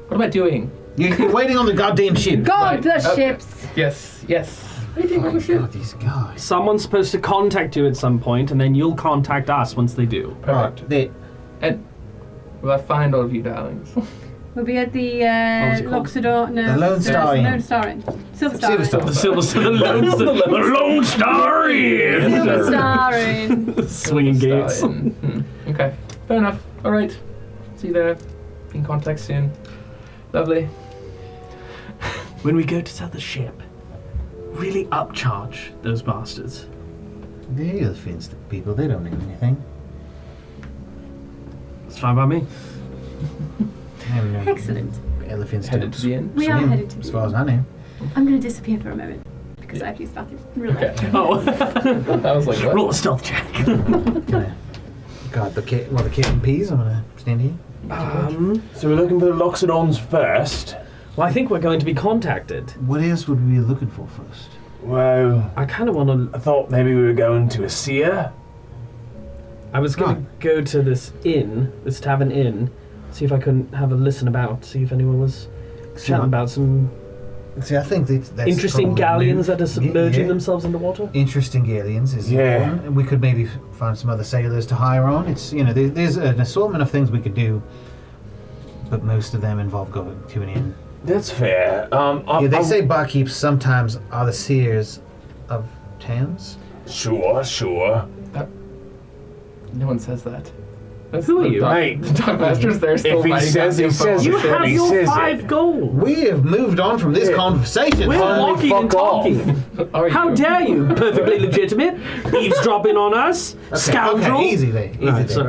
What am I doing? You're waiting on the goddamn ship. God, Right, the okay. ships! Yes, yes. Oh my God, these guys. Someone's supposed to contact you at some point, and then you'll contact us once they do. Perfect. Right, that. And will I find all of you darlings? We'll be at the was it called? Loxodon. No, The Lone Star Inn. Lone Star Inn. Silver Star Silver Inn. Star. The Lone Star Inn! Silver Star Inn. Swinging gates. Okay, fair enough. All right. See you there. Be in contact soon. Lovely. When we go to sell the ship, really upcharge those bastards. The elephants, people, they don't need anything. It's fine by me. I have no Excellent. elephants Headed don't to the inn. We are swim, headed to as the far as I know. I'm going to disappear for a moment because I have to use the bathroom. Real Okay. life. Oh. I was like, what? Roll a stealth check. Gonna guard the the kitten peas. I'm gonna stand here. So we're looking for the Loxodons first. Well, I think we're going to be contacted. What else would we be looking for first? Well, I kind of want I to. thought maybe we were going to a seer. I was going to go to this inn, this tavern inn, see if I couldn't have a listen about, see if anyone was chatting about some See, I think that's interesting probably galleons move. that are submerging Yeah. themselves underwater. Interesting galleons is Yeah. important. And we could maybe find some other sailors to hire on. It's there's an assortment of things we could do, but most of them involve going to an inn. That's fair. Yeah, they say barkeeps sometimes are the seers of towns. Sure. No one says that. That's Who are the you? dock- Hey, the dockmasters there still if he fighting says goddamn he says phone. You it. have He your says 5 it. gold. We have moved on from this Yeah. conversation. We're Finally, walking and fuck off. talking. Are you? How dare you? Perfectly legitimate. Eavesdropping on us, scoundrel. Okay, easy there. Easy Right, there. so-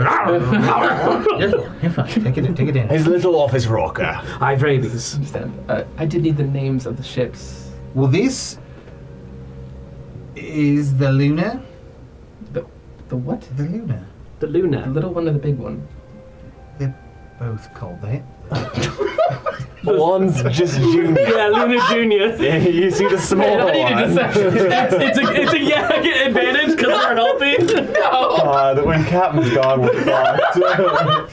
You're fine. Take it in. His little office rocker. I've rabies. Understand. I did need the names of the ships. Well, this is the Luna. The what? The Luna. The The Luna. little one or the big one? They're both called that. One's just junior. Yeah, Luna Junior. Yeah, you see the small I needed one. deception. It's a yeah advantage because we're healthy. God, when Captain's gone, we're fucked.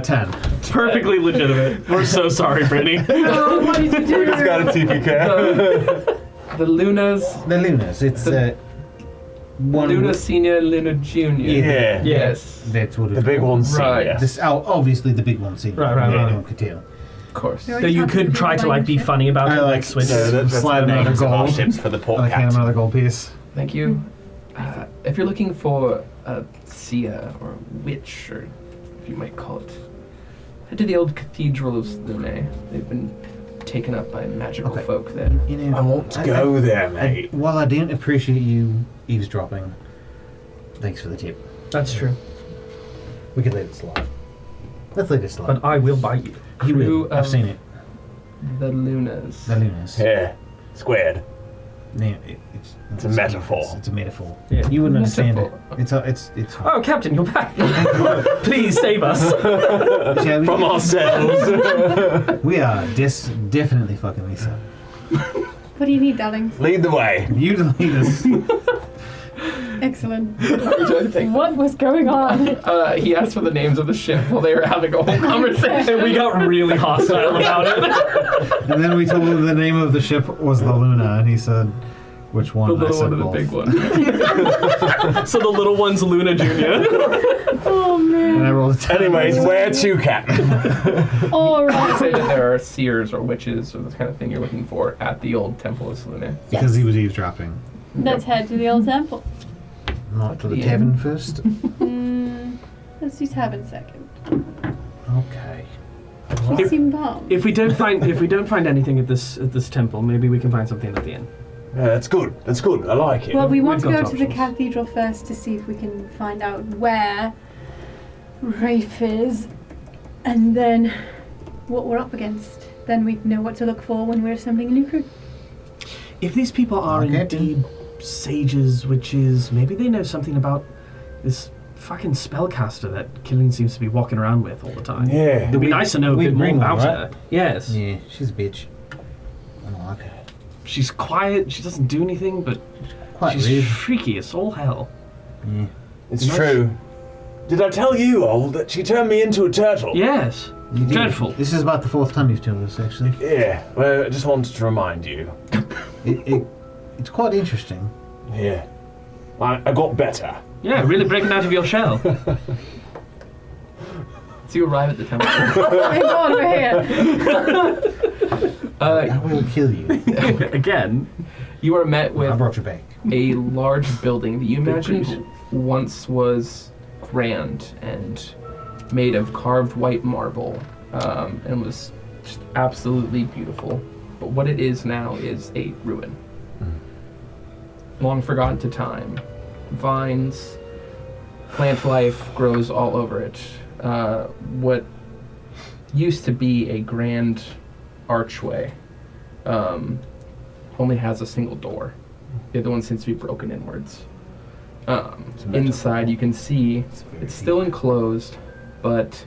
10. Perfectly legitimate. We're so sorry, Brittany. Oh, what did you do? Just got a TPK. The Lunas. The Lunas. It's one. Luna Senior, Luna Junior. Yeah. Yes. That's what it's The big called. one's Right. senior. This, obviously, the big one. See, Right. Anyone could tell. Of course. Very So you happy could with try your to like be language. funny about I it, like like switch. So that's Slide the another names of our gold. ships for the port I can captain. another gold piece. Thank you. If you're looking for a seer or a witch, or if you might call it, head to the old cathedral of Lunae. They've been taken up by magical Okay. folk there. You know, I want to go there, mate. While I don't appreciate you eavesdropping, thanks for the tip. That's true. We could let it slide. Let's let it slide. But I will bite you. You Crew will. I've of- seen it. The Lunas. The Lunas. Yeah. Squared. Yeah, It's a metaphor. It's a metaphor. Yeah. You wouldn't understand it. Metaphor. It's Oh, Captain, you're back. Please save us. Shall we? From ourselves. We are definitely fucking this up. What do you need, darlings? Lead the way. You lead us. Excellent. I think. What was going on? He asked for the names of the ship while they were having a whole conversation. And we got really hostile about it. And then we told him the name of the ship was the Luna, and he said, which one? The I little said one or the both. big one. So the little one's Luna Junior. Oh man. I roll a 10. Anyways, where to, Captain? All I right. say that there are seers or witches or the kind of thing you're looking for at the old Temple of Selene. Because he was eavesdropping. Let's head to the old temple. Not to the Yeah. tavern first. Let's do tavern second. Okay. She seemed bomb. If we don't find anything at this temple, maybe we can find something at the inn. Yeah, that's good. That's good. I like it. Well, we want to We've go got to the options. cathedral first to see if we can find out where Rafe is, and then what we're up against. Then we know what to look for when we're assembling a new crew. If these people are Okay. indeed sages, witches, maybe they know something about this fucking spellcaster that Killian seems to be walking around with all the time. Yeah. It'd be nice to know a we bit more bring one, about right? her. Yes. Yeah, she's a bitch. I don't like her. She's quiet, she doesn't do anything, but Quite she's rude. freaky as all hell. Yeah. It's Nice. true. Did I tell you all that she turned me into a turtle? Yes. You did. Dreadful. This is about the 4th time you've told us, actually. Yeah. Well, I just wanted to remind you. It's quite interesting. Yeah. I got better. Yeah, really breaking out of your shell. So you arrive at the temple. Oh my god, we're here! I will kill you. Again. You are met I with brought you back. a large building that you Big imagined priest. once was grand and made of carved white marble, and was just absolutely beautiful. But what it is now is a ruin. Long forgotten to time. Vines, plant life grows all over it. What used to be a grand archway only has a single door. The other one seems to be broken inwards. Inside, you can see it's still enclosed, but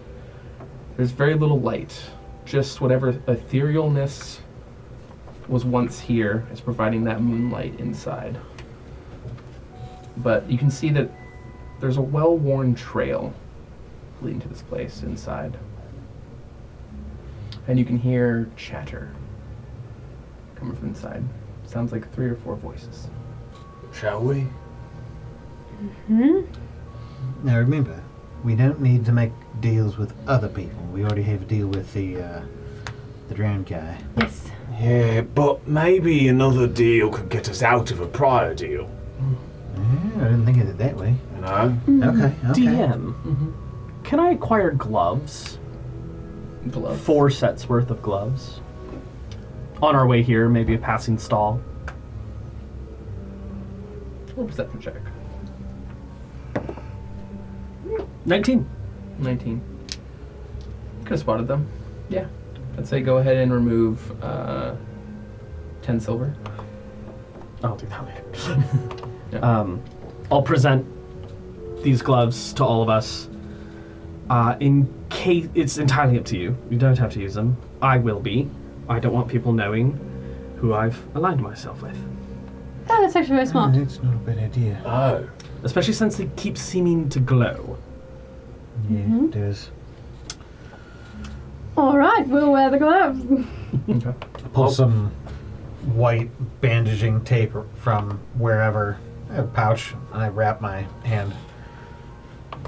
there's very little light. Just whatever etherealness was once here is providing that moonlight inside. But you can see that there's a well-worn trail leading to this place inside. And you can hear chatter coming from inside. Sounds like 3 or 4 voices. Shall we? Now remember, we don't need to make deals with other people. We already have a deal with the drowned guy. Yes. Yeah, but maybe another deal could get us out of a prior deal. Yeah, I didn't think of it that way. You know? Okay. DM. Can I acquire gloves? Gloves. 4 sets worth of gloves. On our way here, maybe a passing stall. Roll a perception check. 19. 19. You could have spotted them. Yeah. I'd say go ahead and remove 10 silver. I'll do that later. Yeah. I'll present these gloves to all of us. In case, it's entirely up to you. You don't have to use them. I will be. I don't want people knowing who I've aligned myself with. Oh, that's actually very smart. It's not a bad idea. Oh. Especially since they keep seeming to glow. Yeah, it does. All right, we'll wear the gloves. Okay. Pull some white bandaging tape from wherever. I have a pouch, and I wrap my hand.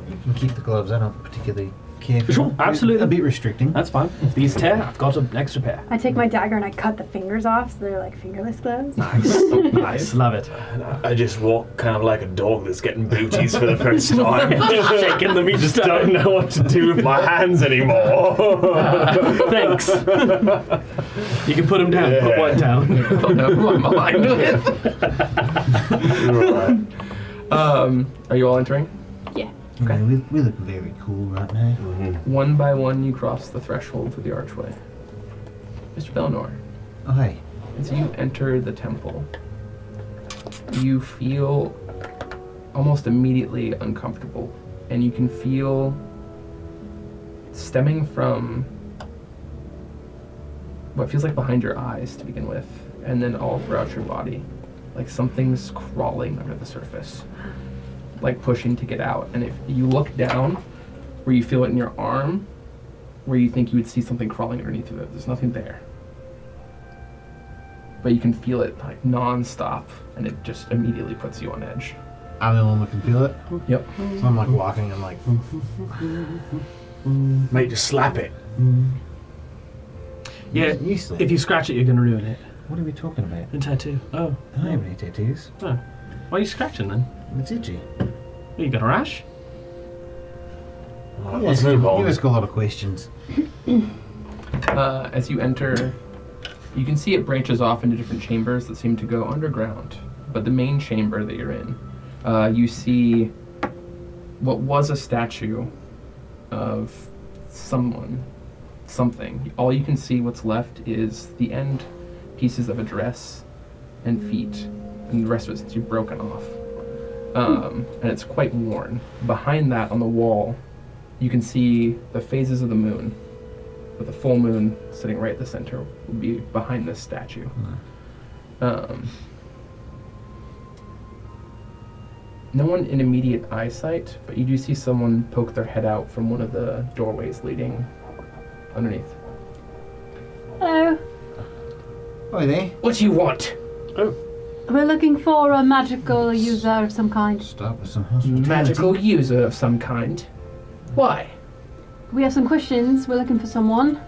You can keep the gloves. I don't particularly care for Sure, them. absolutely. A bit restricting. That's fine. If these tear, I've got an extra pair. I take my dagger and I cut the fingers off, so they're like fingerless gloves. Nice. Nice. Love it. I just walk kind of like a dog that's getting booties for the first time. Just shaking them each Just time. don't know what to do with my hands anymore. Thanks. You can put them down. Put Yeah. one down. I don't know who I'm aligned with. Right. Are you all entering? Yeah. Okay. We look very cool right now. One by one, you cross the threshold to the archway. Mr. Belnor, Oh, hey. as you enter the temple, you feel almost immediately uncomfortable, and you can feel stemming from what feels like behind your eyes to begin with, and then all throughout your body, like something's crawling under the surface, like pushing to get out. And if you look down, where you feel it in your arm, where you think you would see something crawling underneath of it, there's nothing there. But you can feel it like non-stop, and it just immediately puts you on edge. I'm the one that can feel it. Yep. So I'm like walking. I'm like, Mate, just slap it. Yeah, useless. if you scratch it, you're going to ruin it. What are we talking about? A tattoo. Oh. I don't have any tattoos. Oh. Why are you scratching then? It's itchy. You got a rash? Alright, let's move You on. ask a lot of questions. As you enter, you can see it branches off into different chambers that seem to go underground. But the main chamber that you're in, you see what was a statue of someone, something. All you can see what's left is the end pieces of a dress and feet, and the rest of it seems to be broken off. And it's quite worn. Behind that, on the wall, you can see the phases of the moon, with the full moon sitting right at the center would be behind this statue. No one in immediate eyesight, but you do see someone poke their head out from one of the doorways leading underneath. Hello. Oh, there. What do you want? We're looking for a magical user of some kind. Start with some hospitality. Magical user of some kind. Why? We have some questions. We're looking for someone.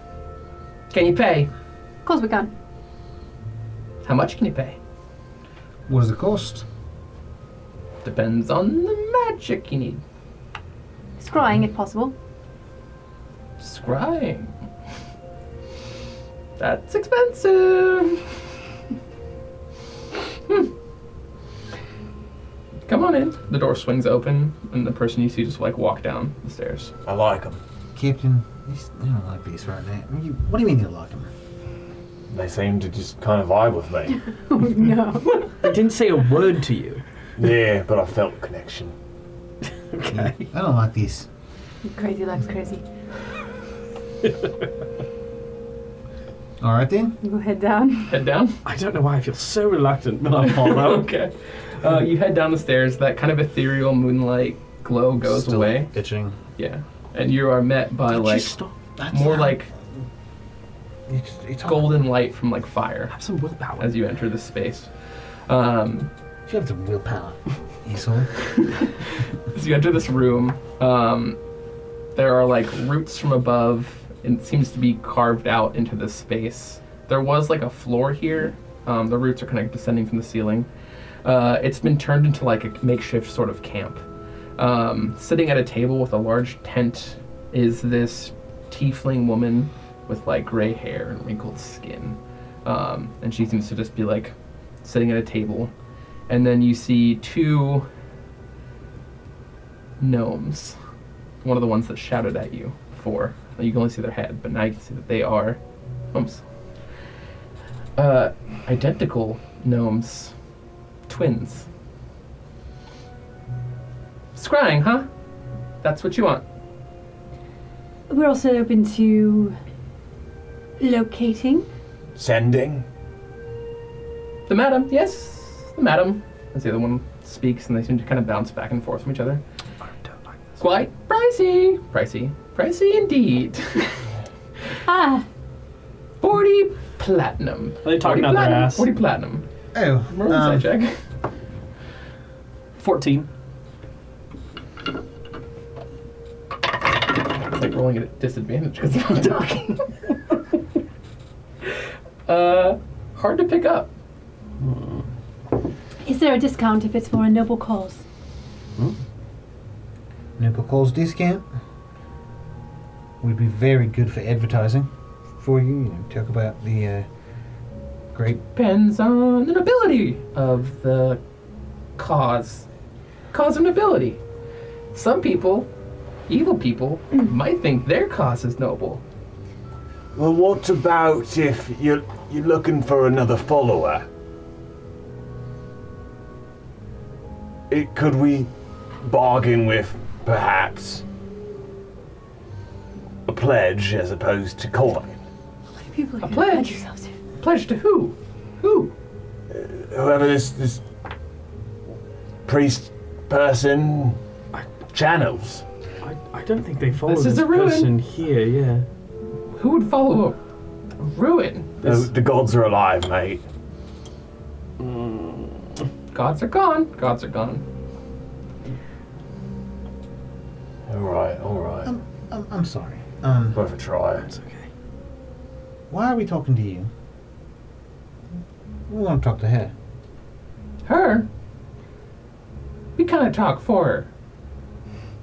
Can you pay? Of course we can. How much can you pay? What does it cost? Depends on the magic you need. Scrying, if possible. Scrying. That's expensive. Come on in. The door swings open, and the person you see just like walk down the stairs. I like them. Captain, I don't like these right now. What do you mean you like them? They seem to just kind of vibe with me. Oh no. They didn't say a word to you. Yeah, but I felt a connection. Okay. I don't like these. Crazy likes crazy. All right then. You go head down. Head down. I don't know why I feel so reluctant, but I'll follow. Okay. You head down the stairs. That kind of ethereal moonlight glow goes Still away. itching. Yeah. And you are met by Could you like stop? more like It's golden light from like fire Have some willpower. as you enter this space. You have some willpower, asshole. As you enter this room, there are like roots from above, and it seems to be carved out into this space. There was like a floor here. The roots are kind of descending from the ceiling. It's been turned into like a makeshift sort of camp. Sitting at a table with a large tent is this tiefling woman with like gray hair and wrinkled skin. And she seems to just be like sitting at a table. And then you see two gnomes. One of the ones that shouted at you before. You can only see their head, but now you can see that they are gnomes. Identical gnomes. Twins. Scrying, huh? That's what you want. We're also open to locating. Sending? The madam, yes, the madam. As the other one speaks, and they seem to kind of bounce back and forth from each other. I don't like this. Quite pricey. Pricey indeed. 40 platinum. Are they talking 40 out their platinum, ass? 40 platinum. Oh, Roll a side check. 14. It's like rolling at a disadvantage because I'm not talking. Hard to pick up. Is there a discount if it's for a noble cause? Noble calls discount. Would be very good for advertising for you. You know, talk about the great. Depends on the nobility of the cause. Cause of nobility. Some people, evil people, might think their cause is noble. Well, what about if you're looking for another follower? Could we bargain with, perhaps, a pledge as opposed to coin? People A can pledge? pledge yourselves to. Pledge to who? Who? Whoever this priest person channels. I don't think they follow This this, is a ruin. person here, yeah. Who would follow a ruin? The gods are alive, mate. Gods are gone. Gods are gone. All right. I'm sorry. Worth a try. It's okay. Why are we talking to you? We want to talk to her. Her? We kind of talk for her.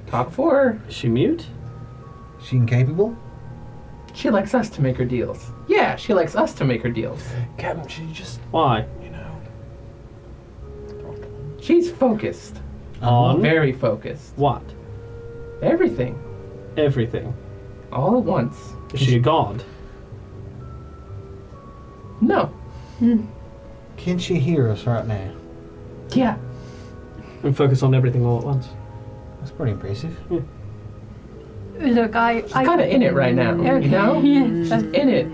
Talk for her. Is she mute? She incapable? She likes us to make her deals. Yeah, she likes us to make her deals. Captain, she just, Why? you know. She's focused. On Very focused. what? Everything. Everything. All at once. Is she a god? No. Can she hear us right now? Yeah. And focus on everything all at once. That's pretty impressive. Look, I She's kind of in it right now. Okay. You know? Yes. She's in it.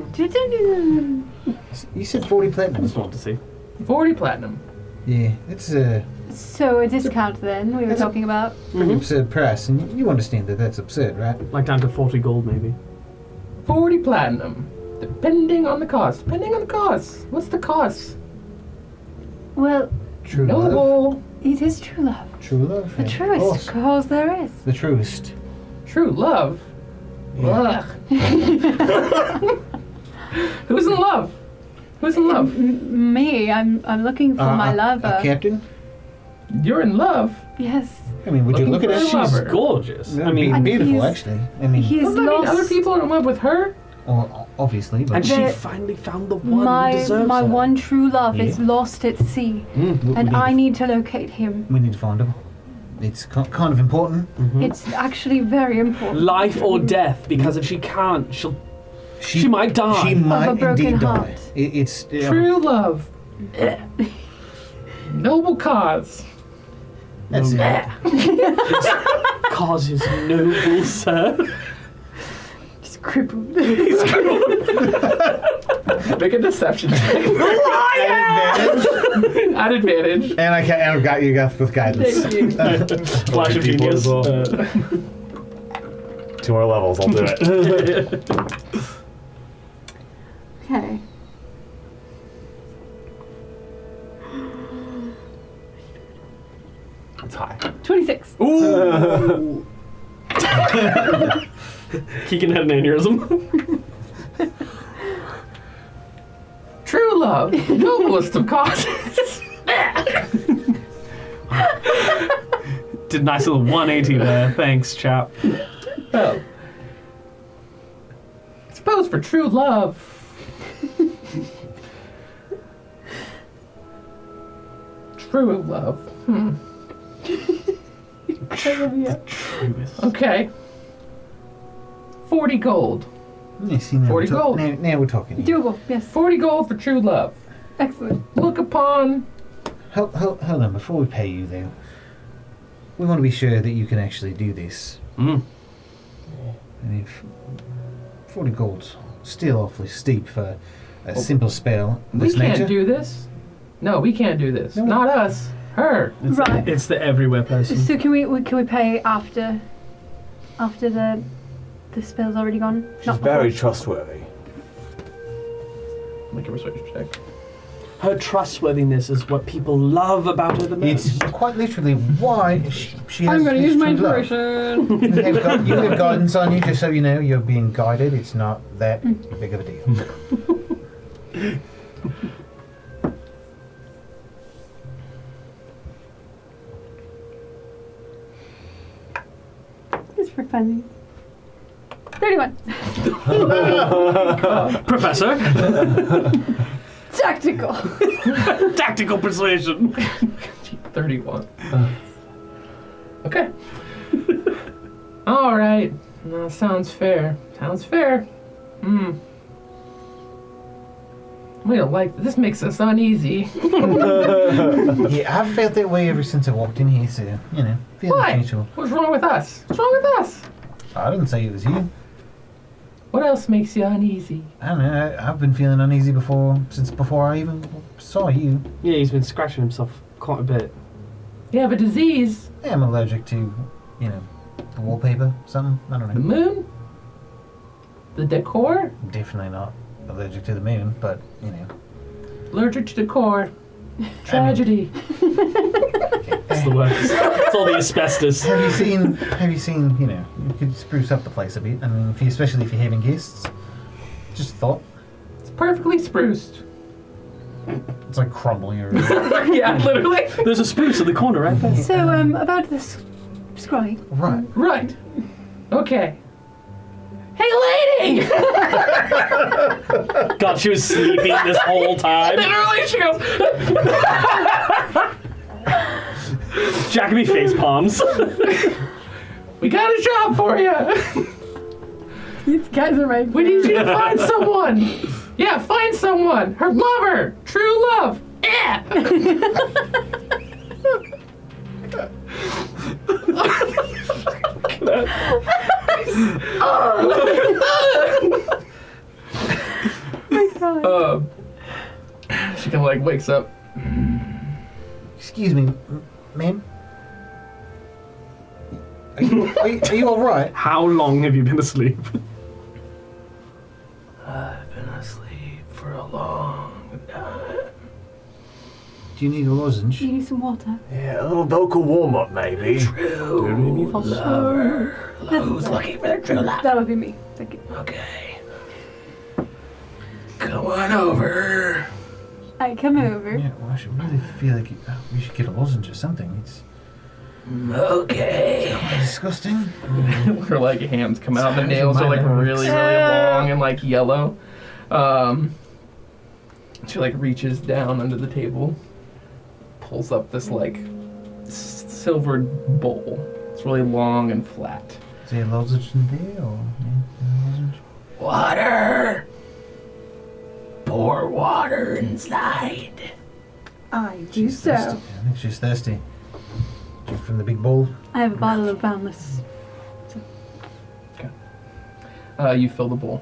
You said 40 platinum. Just want to see. 40 platinum. Yeah, it's a So a discount then we were That's a- talking about. pretty absurd price, and you understand that that's absurd, right? Like down to 40 gold, maybe. 40 platinum. Depending on the cost. Depending on the cost. What's the cost? Well, True love. Noble. it is true love. True love. The of truest course. cause there is. The truest. True love. Yeah. Ugh. Who's in love? Who's in love? Me, I'm looking for my lover. Captain? You're in love. Yes. I mean, would you Looking look at for her? a She's lover. gorgeous. That'd I mean, be beautiful, he's- actually. I mean, He's Doesn't that mean lost other people are in love with her? well, obviously, but and she The- finally found the one who my deserves my her. one true love is Yeah. lost at sea, we and need I to- need to locate him. we need to find him. It's kind of important. It's actually very important. Life or death, because if she can't, she might die. She might broken indeed heart. die. It's True love. Noble cause. That's it. Cause is noble, sir. Just crippled. Make a deception check. At advantage. And I got you with guidance. Thank you. Flash of People as genius. well. 2 more levels, I'll do it. Okay. It's high. 26. Ooh. Keegan had an aneurysm. True love. Noblest of causes. Did a nice little 180 there. Thanks, chap. Well, I suppose for true love. True love. Truest. Okay. 40 gold. Yeah, see, now 40 we're gold. Now we're talking. Doable. Yes. 40 gold for true love. Excellent. Look upon. Hold on, before we pay you, though, we want to be sure that you can actually do this. Mm. I mean, 40 gold's still awfully steep for a simple spell of We this can't nature. do this. No, we can't do this. No. Not us. Her. Right. It's the everywhere person. So can we pay after the spell's already gone? She's Not very before? trustworthy. Make a persuasion check. Her trustworthiness is what people love about her the most. It's quite literally why she has I'm going to this use my true love. inspiration. You have guidance on you, just so you know you're being guided. It's not that big of a deal. Just for fun. 31. Professor. Tactical. Tactical persuasion. 31. Okay. All right. No, sounds fair. Sounds fair. Hmm. We don't like this. Makes us uneasy. Yeah, I've felt that way ever since I walked in here, so, you know, feeling What? mutual. What's wrong with us? What's wrong with us? I didn't say it was you. What else makes you uneasy? I don't know, I've been feeling uneasy since before I even saw you. Yeah, he's been scratching himself quite a bit. You have a disease. Yeah, I'm allergic to, you know, the wallpaper, something. I don't The know. moon? The decor? I'm definitely not allergic to the moon, but, you know. Allergic to decor. Tragedy. It's the worst. It's all the asbestos. Have you seen, you know, you could spruce up the place a bit. I mean, especially if you're having guests. Just a thought. It's perfectly spruced. It's like crumbling or Yeah, literally. There's a spruce in the corner right there. So, about this scry. Right. Right. Okay. Hey, lady! God, she was sleeping this whole time. Literally, she goes. Jacoby face palms. We got a job for you. These guys are right. We need you to find someone. Yeah, find someone. Her lover. True love. Yeah. She kind of like wakes up. Excuse me, ma'am. Are you all right? How long have you been asleep? I've been asleep for a long time. Do you need a lozenge? Do you need some water? Yeah, a little vocal warm up, maybe. True lover. Who's looking for their true love? That would be me. Thank you. Okay. Come on over. I come over. Yeah, well, I should really feel like we should get a lozenge or something. It's Okay. disgusting. Her like hands come out. The Sounds nails are like minor. really, really long and like yellow. She like reaches down under the table, pulls up this like silvered bowl. It's really long and flat. Is there a lozenge in there or a lozenge? Water. Pour water inside. I do She's so. thirsty. I think she's thirsty. Drink from the big bowl. I have a bottle of Boundless. You fill the bowl.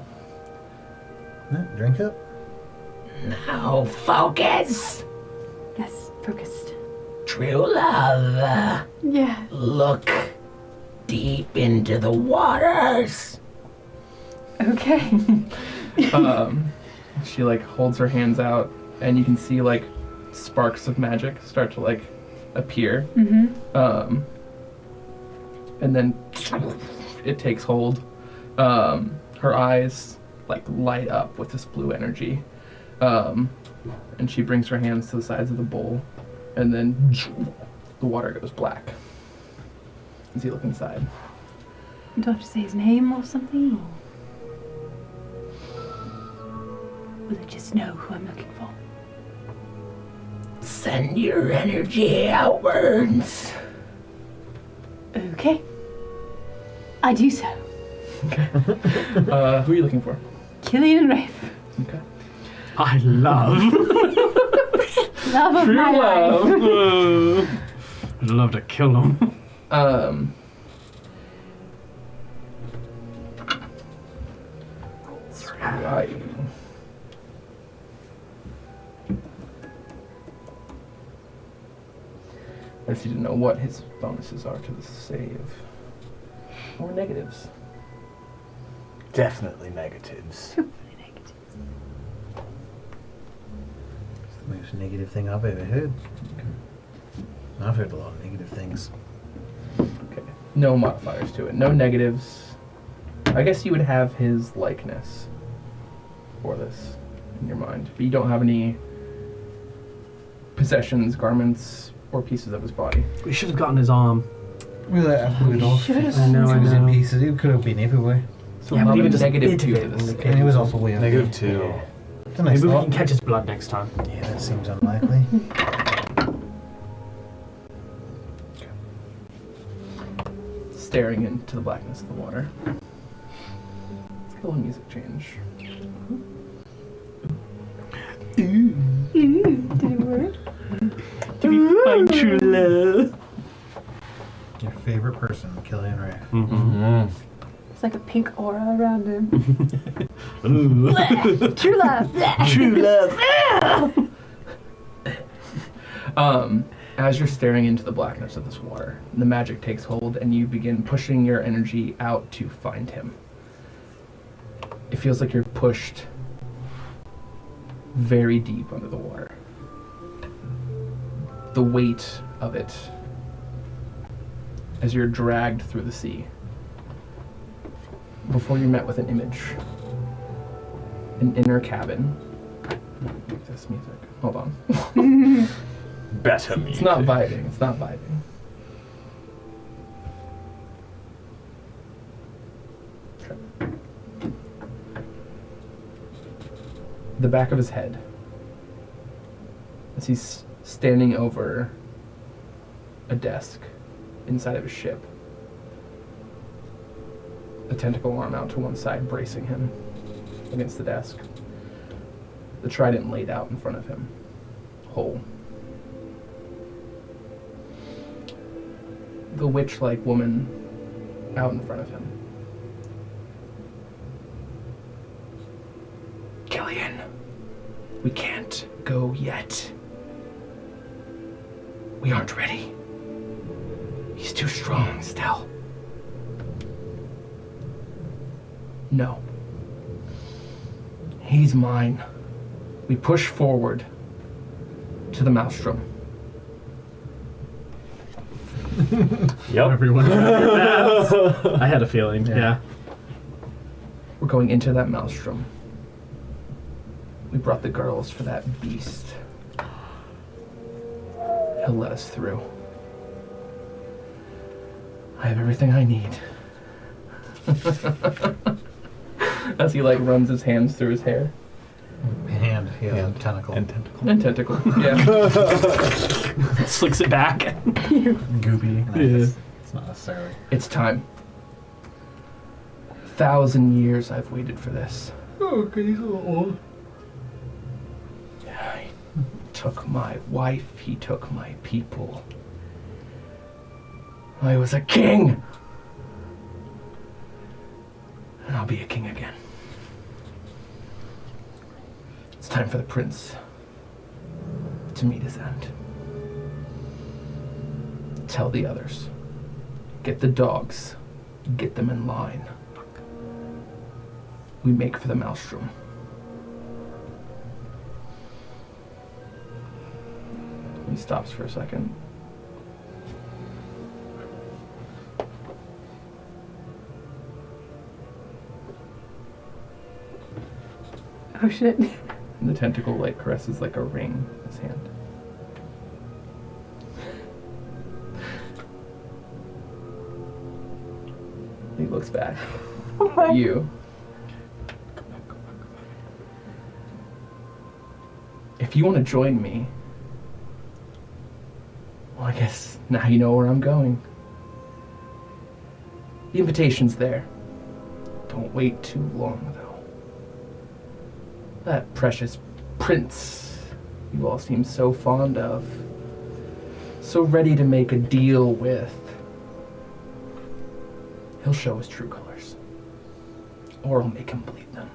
No, drink up. Now focus. Yes, focused. True love. Yeah. Look deep into the waters. Okay. She like holds her hands out, and you can see like sparks of magic start to like appear. Mm-hmm. And then it takes hold. Her eyes like light up with this blue energy, and she brings her hands to the sides of the bowl, and then the water goes black as you look inside. Do I have to say his name or something? Or will it just know who I'm looking for? Send your energy outwards. Okay. I do so. Who are you looking for? Killian and Rafe. Okay. I love. Love of True my love. life. I'd love to kill him. Right. I just need to know what his bonuses are to the save. Or negatives. Definitely negatives. It's the most negative thing I've ever heard. I've heard a lot of negative things. Okay. No modifiers to it. No negatives. I guess you would have his likeness for this in your mind. But you don't have any possessions, garments, or pieces of his body. We should have gotten his arm. Well, I put it off. Should've. I know, It I was in know. pieces. It could have been everywhere. So Yeah, how but even about just negative bit 2 of to it the in the save? cave. And it was awful weird. Negative 2. It's a nice Maybe we thought. can catch his blood next time. Yeah, that seems unlikely. Staring into the blackness of the water. Let's get a little music change. Ooh, did it work? To be find true love. Your favorite person, Kailane Islands. Mm-hmm. It's like a pink aura around him. Ooh. True love. True love. As you're staring into the blackness of this water, the magic takes hold and you begin pushing your energy out to find him. It feels like you're pushed very deep under the water. the weight of it as you're dragged through the sea. Before you're met with an image. An inner cabin. This music. Hold on. Better music. It's not vibing. It's not vibing. Okay. The back of his head. As he's standing over a desk inside of his ship. A tentacle arm out to one side, bracing him against the desk. The trident laid out in front of him, whole. The witch-like woman out in front of him. Killian, we can't go yet. We aren't ready. He's too strong still. No. He's mine. We push forward to the maelstrom. Yep. Everyone grab your pads. I had a feeling, yeah. We're going into that maelstrom. We brought the girls for that beast. He'll let us through. I have everything I need. As he runs his hands through his hair. Hand, yeah, tentacle. And tentacle. And tentacle, yeah. Slicks it back. Goopy. Yeah. It's not necessarily. It's time. 1,000 years I've waited for this. Oh, okay, he's a little old. He took my wife, he took my people. I was a king! And I'll be a king again. It's time for the prince to meet his end. Tell the others. Get the dogs. Get them in line. We make for the maelstrom. He stops for a second. Oh shit. And the tentacle caresses a ring in his hand. He looks back at you. If you want to join me, well, I guess now you know where I'm going. The invitation's there. Don't wait too long, though. That precious prince you all seem so fond of, so ready to make a deal with, he'll show his true colors. Or I'll make him bleed them.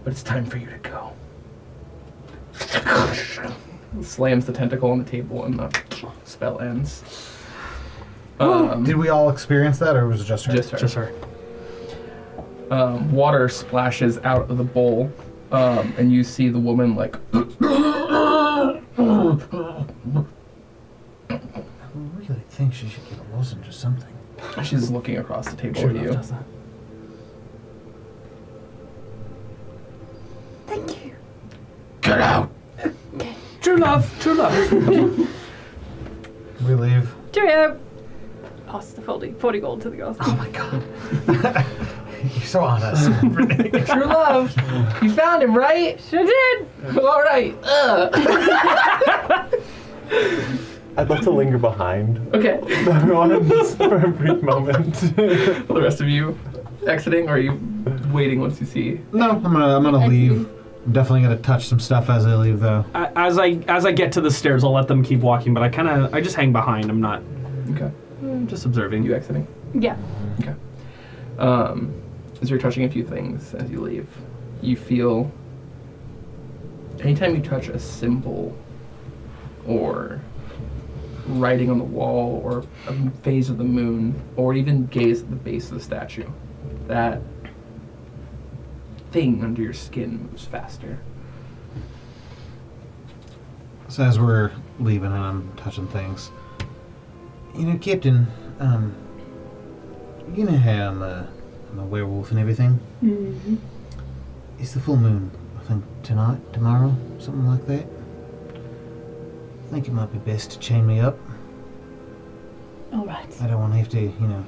But it's time for you to go. Slams the tentacle on the table and the spell ends. Did we all experience that, or was it just her? Just her. Water splashes out of the bowl, and you see the woman I really think she should get a lozenge or something. she's looking across the table Sure at you. does that. Thank you. Get out! True love, true love. We leave. Cheerio. Pass the 40 gold to the girls. Oh my god. You're so honest. True love! You found him, right? Sure did. All right. I'd love to linger behind Okay. everyone just for a brief moment. For the rest of you exiting, or are you waiting once you see? No, I'm gonna leave. I'm definitely gonna touch some stuff as I leave, though. As I get to the stairs, I'll let them keep walking, but I just hang behind. I'm not Okay. just observing. You exiting? Yeah. Okay. As you're touching a few things as you leave, you feel anytime you touch a symbol or writing on the wall or a phase of the moon or even gaze at the base of the statue, that thing under your skin moves faster. So as we're leaving and I'm touching things, you know, Captain, you know how I'm a werewolf and everything? Mm-hmm. It's the full moon, I think tonight, tomorrow, something like that. I think it might be best to chain me up. All right. I don't want to have to, you know,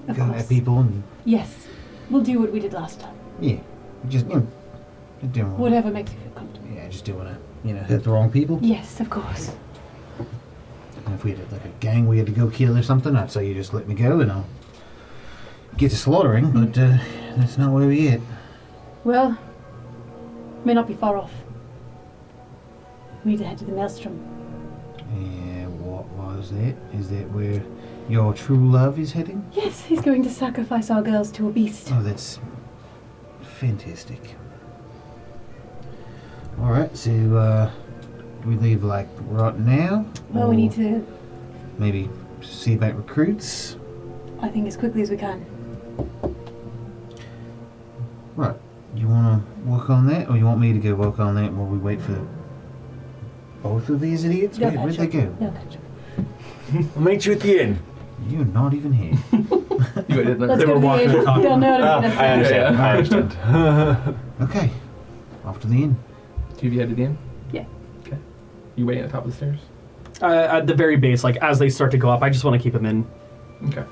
Of go course. at people and, Yes. We'll do what we did last time. yeah, just, you know, just doing Whatever makes you feel comfortable. Yeah, just don't want to, you know, hurt the wrong people. Yes, of course. And if we had like a gang we had to go kill or something, I'd say you just let me go and I'll get to slaughtering, but that's not where we at. Well, may not be far off. We need to head to the Maelstrom. Yeah, what was that? Is that where your true love is heading? Yes, he's going to sacrifice our girls to a beast. Oh, that's fantastic. Alright, so do we leave like right now? Well, we Or need to, maybe see about recruits? I think, as quickly as we can. Right. You want to work on that, or you want me to go work on that while we wait for both of these idiots? They'll Where'd catch they up. go? They'll catch up. I'll meet you at the inn. You're not even here. You waited Let's They go were to walking the and talking. They'll know how to I meet us. understand. Yeah. I understand. Okay. Off to the inn. Do you head to the inn? Yeah. Okay. You waiting at the top of the stairs? At the very base, like as they start to go up, I just want to keep them in Okay.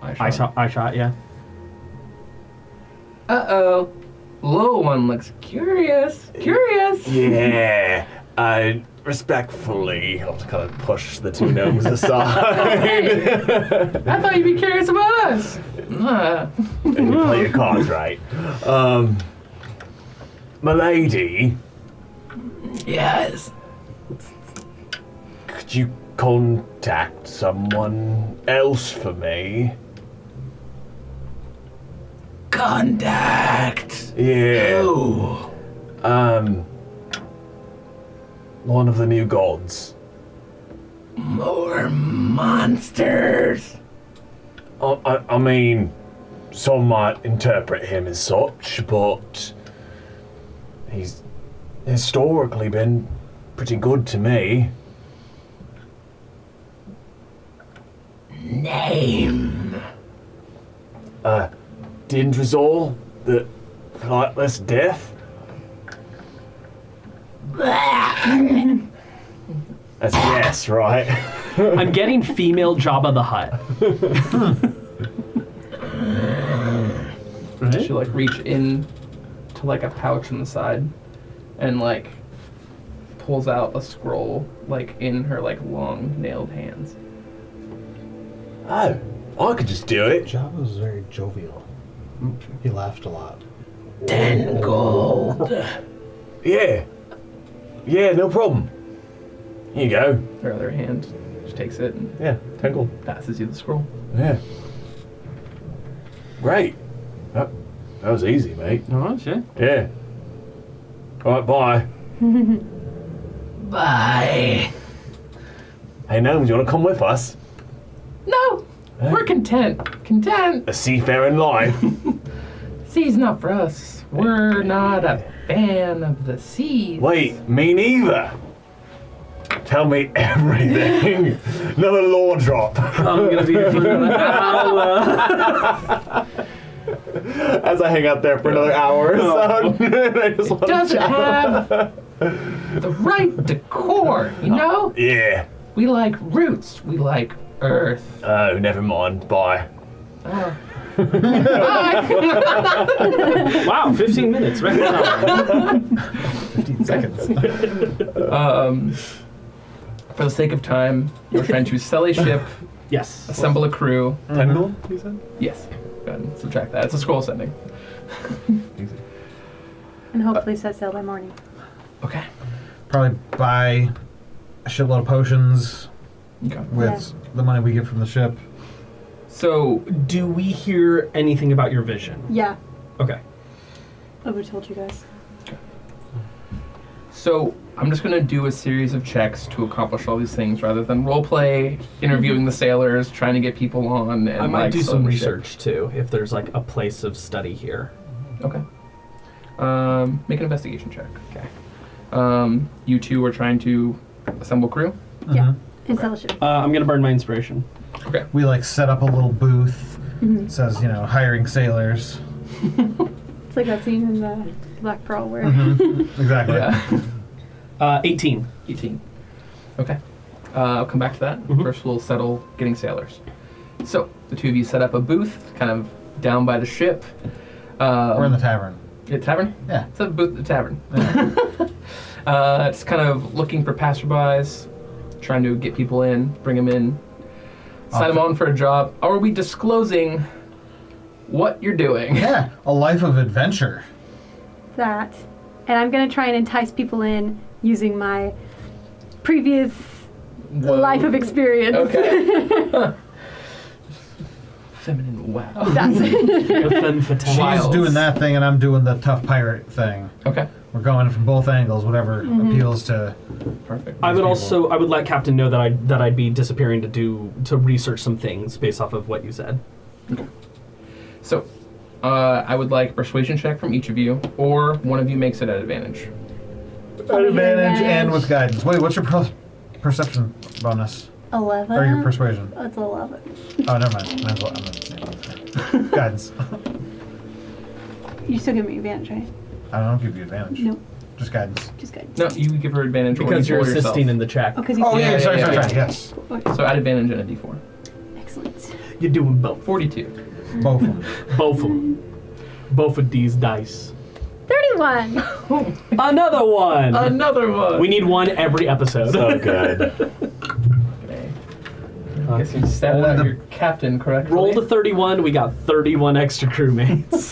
eye shot. Yeah. Uh-oh. Little one looks curious. Curious. Yeah. I respectfully, I'll kind of push the two gnomes aside. I thought you'd be curious about us. And you play your cards right. My lady, Yes. could you contact someone else for me? Contact. Yeah. Oh. One of the new gods. More monsters. I mean, some might interpret him as such, but he's historically been pretty good to me. Name. Dindrazor, the flightless death. That's a yes, right? I'm getting female Jabba the Hutt. Right? She like reach in to like a pouch on the side and like pulls out a scroll like in her like long nailed hands. Oh, I could just do it. Jabba was very jovial. He laughed a lot. 10 gold. Yeah. Yeah, no problem. Here you go. Her other hand, she takes it and Yeah, 10 gold. passes you the scroll. Yeah. Great. That was easy, mate. Oh, shit. Yeah. Alright, bye. Bye. Hey, Gnomes, you want to come with us? No, Hey. we're content. Content. A seafaring life. Sea's not for us. We're not a fan of the sea. Wait, me neither. Tell me everything. Another lore drop. I'm gonna be here for another hour. As I hang out there for another hour or so. I just want to Doesn't chat. have the right decor, you know? Yeah. We like roots. We like earth. Oh, never mind. Bye. Oh. Bye. Wow, 15 minutes, right? 15 seconds. For the sake of time, we're trying to sell a ship, Yes. assemble a crew. 10 gold, you said? Yes. Go ahead and subtract that. It's a scroll sending. Easy. And hopefully set sail by morning. Okay. Probably buy a shitload of potions Okay. with the money we get from the ship. So, Do we hear anything about your vision? Yeah, Okay. over told you guys. So I'm just gonna do a series of checks to accomplish all these things, rather than roleplay, interviewing the sailors, trying to get people on. And I might like, do selling some the ship. research too, if there's like a place of study here. Okay. Make an investigation check. You two are trying to assemble crew. Yeah. In fellowship. I'm gonna burn my inspiration. Okay. We like set up a little booth. Mhm. It says, hiring sailors. It's like that scene in the Black Pearl where. Exactly. Yeah. 18. 18. Okay. I'll come back to that. First, we'll settle getting sailors. So, the two of you set up a booth, kind of down by the ship. We're in the tavern. Tavern? Yeah. Set up a booth at the tavern. It's kind of looking for passerbys, trying to get people in, bring them in, sign them on for a job. Are we disclosing what you're doing? Yeah, a life of adventure. That. And I'm going to try and entice people in using my previous life of experience. Okay. Feminine wow. That's it. The femme fatale. She's Wiles. doing that thing, and I'm doing the tough pirate thing. Okay. We're going from both angles, whatever appeals to. Perfect. I would people. I would let Captain know that I'd be disappearing to research some things based off of what you said. So, I would like a persuasion check from each of you, or one of you makes it at advantage. Advantage and with guidance. Wait, what's your perception bonus? 11. Or your persuasion? It's 11. Oh, never mind. Might as well. I'm gonna guidance. You still give me advantage, right? I don't give you advantage. Nope. Just guidance. Just guidance. No, you give her advantage Because or you're you roll assisting yourself. in the check. Oh, because you. Oh, yeah, sorry, yeah. yes. Okay. So add advantage and a d4. Excellent. You're doing both. 42. Both of them. Both of them. Both of these dice. 31. Another one! Another one. We need one every episode. So good. Okay. I guess you stabbed out your captain correctly. Roll the 31, we got 31 extra crewmates.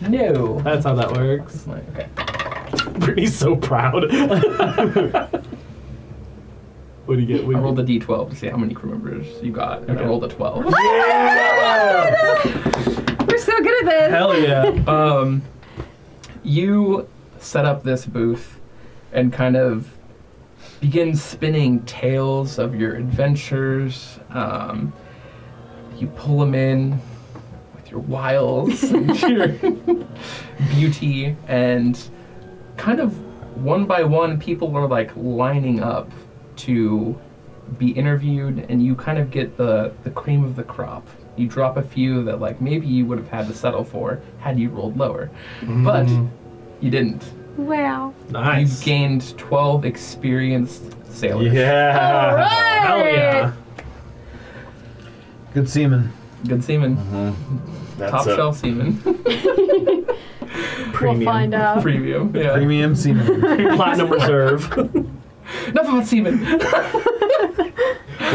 No. That's how that works. Okay. Brittany's so proud. What do you get? I rolled a d12 to see how many crew members you got, and I rolled a 12. We're so good at this. Hell yeah. You set up this booth and kind of begin spinning tales of your adventures. You pull them in with your wiles and your beauty, and kind of one by one, people are like lining up to be interviewed, and you kind of get the cream of the crop. You drop a few that like maybe you would have had to settle for had you rolled lower, but you didn't. Wow. Nice. You've gained 12 experienced sailors. Yeah. Alright. Hell yeah. Good seaman. Good seamen. That's Top a- shelf seamen. Premium. We'll find out. Premium. Yeah. Premium seaman. Platinum reserve. Enough about semen.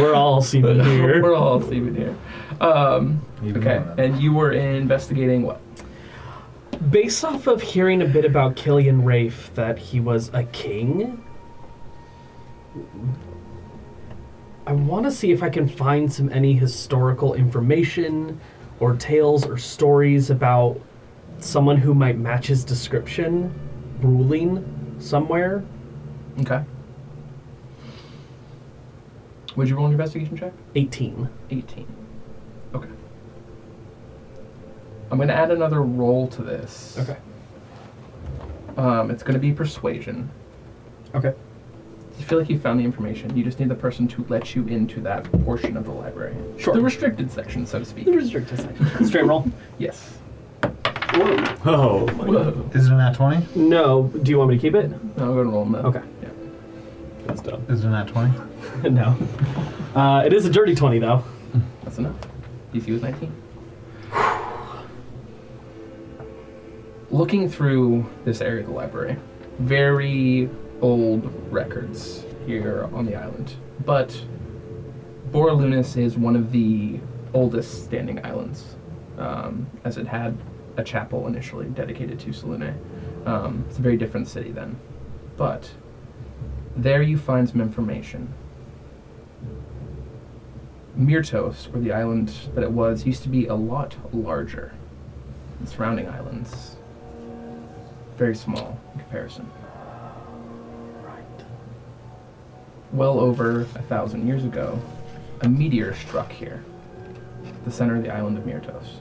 We're all seamen here. We're all semen here. Even Okay. more. And you were investigating what? Based off of hearing a bit about Killian Rafe, that he was a king, I want to see if I can find any historical information or tales or stories about someone who might match his description ruling somewhere. Okay. Would you roll an investigation check? 18. 18. Okay. I'm going to add another roll to this. Okay. It's going to be persuasion. Okay. You feel like you found the information. You just need the person to let you into that portion of the library. Sure. The restricted section, so to speak. The restricted section. Straight roll? Yes. Oh. Whoa. Is it a nat 20? No. Do you want me to keep it? No, I'm going to roll them then. Okay. Yeah. That's dumb. Is it a nat 20? No. It is a dirty 20, though. That's enough. DC was 19. Looking through this area of the library, very old records here on the island. But Bora Lunis is one of the oldest standing islands, as it had a chapel initially dedicated to Selune. It's a very different city then. But there you find some information. Myrtos, or the island that it was, used to be a lot larger. The surrounding islands, very small in comparison. Right. Well over 1,000 years ago, a meteor struck here, the center of the island of Myrtos.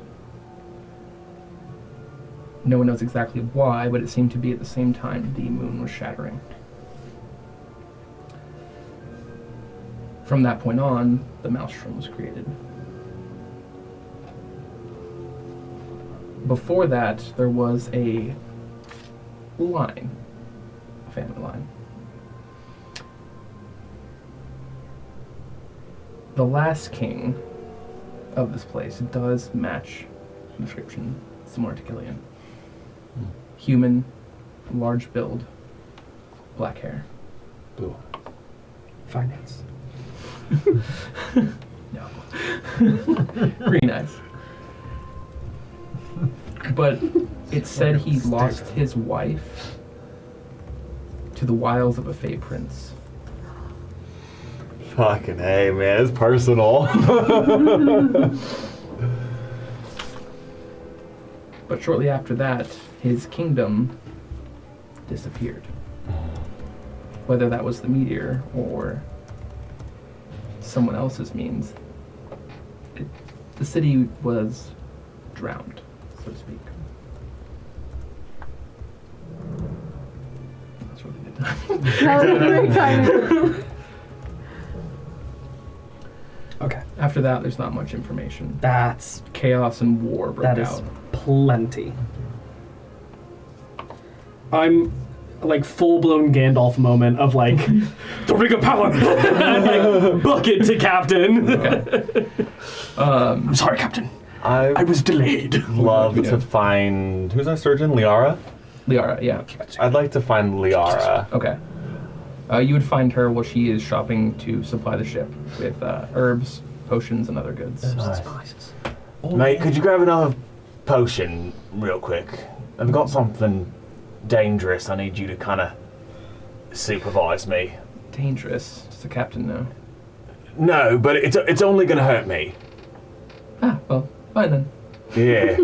No one knows exactly why, but it seemed to be at the same time the moon was shattering. From that point on, the maelstrom was created. Before that, there was a line, a family line. The last king of this place does match the description, similar to Killian. Human, large build, black hair. Blue. Finance. No. Green eyes. But it said he lost his wife to the wiles of a Fey prince. Fucking hey, man, it's personal. But shortly after that, his kingdom disappeared. Whether that was the meteor or someone else's means, the city was drowned, so to speak. That's really good timing. That was great timing. Okay. After that, there's not much information. That's Chaos and war broke that is out. plenty. I'm like full-blown Gandalf moment of like the ring of power and like bucket to captain. Okay. I'm sorry, Captain. I I was delayed. love Yeah. to find who's our surgeon, Liara. Liara, yeah. I'd like to find Liara. Okay. You would find her while she is shopping to supply the ship with herbs, potions, and other goods. Nice. Spices. Mate, could you grab another potion real quick? I've got something dangerous. I need you to kind of supervise me. Dangerous. Does the captain know? No, but it's only going to hurt me. Ah, well, fine then. Yeah.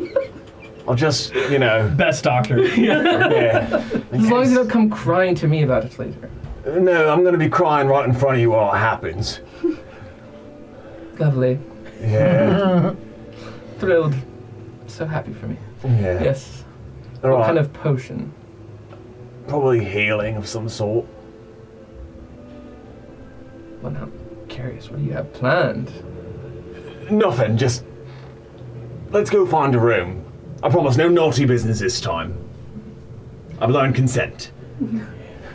I'll just, Best doctor. yeah. As long as you don't come crying to me about it later. No, I'm going to be crying right in front of you while it happens. Lovely. Yeah. Thrilled. So happy for me. Yeah. Yes. All What right. kind of potion? Probably healing of some sort. Well, now, I'm curious. What do you have planned? Nothing, just let's go find a room. I promise no naughty business this time. I've learned consent.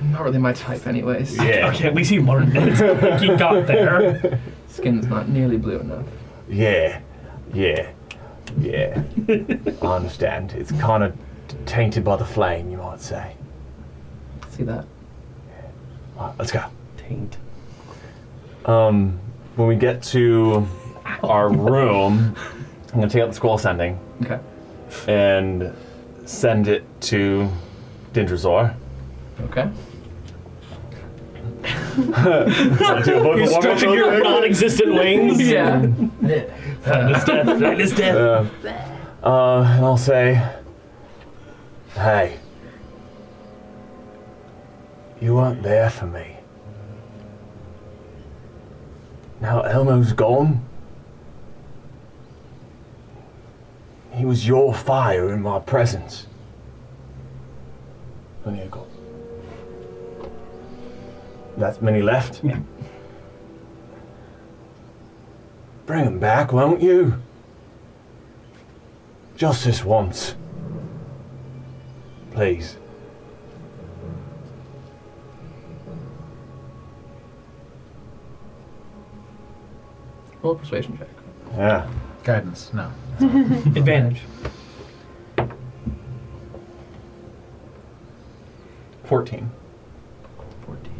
Not really my type, anyways. Yeah. Okay, at least he learned it. He got there. Skin's not nearly blue enough. Yeah. I understand. It's kind of tainted by the flame, you might say. See that? Right, let's go. Taint. When we get to our room, I'm gonna take out the scroll sending Okay. and send it to Dindrazor. Okay. You're stretching your non-existent wings. Yeah. Find his death. Find his death. And I'll say, hey, you weren't there for me. Now Elmo's gone. He was your fire in my presence. How many you got? That many left? Yeah. Bring him back, won't you? Just this once. Please. Roll a persuasion check. Yeah. Guidance, no. Advantage. 14. 14.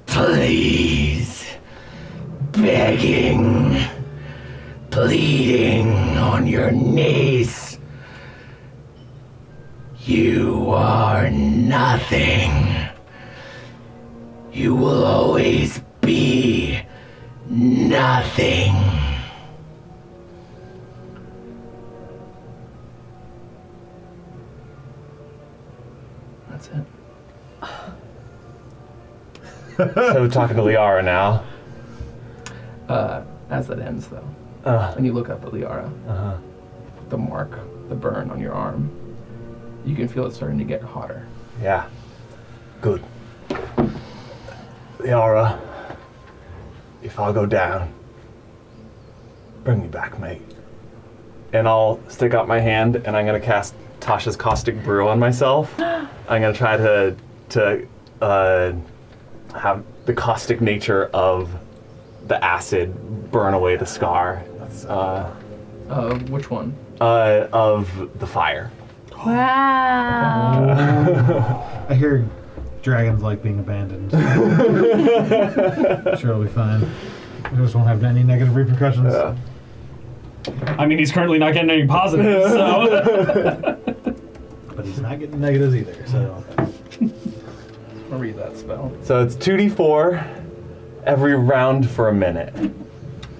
Please, begging, pleading on your knees. You are nothing. You will always be nothing. That's it. So we're talking to Liara now. As that ends, though, Uh, and you look up at Liara, uh-huh. the mark, the burn on your arm, you can feel it starting to get hotter. Yeah. Good. Liara, if I go down, bring me back, mate. And I'll stick out my hand and I'm gonna cast Tasha's Caustic Brew on myself. I'm gonna try to have the caustic nature of the acid burn away the scar. That's Which one? of the fire. Wow. I hear dragons like being abandoned. Sure, it'll be fine. I just won't have any negative repercussions. Yeah. I mean, he's currently not getting any positives, so. But he's not getting negatives either, so. I'll read that spell. So it's 2d4 every round for a minute.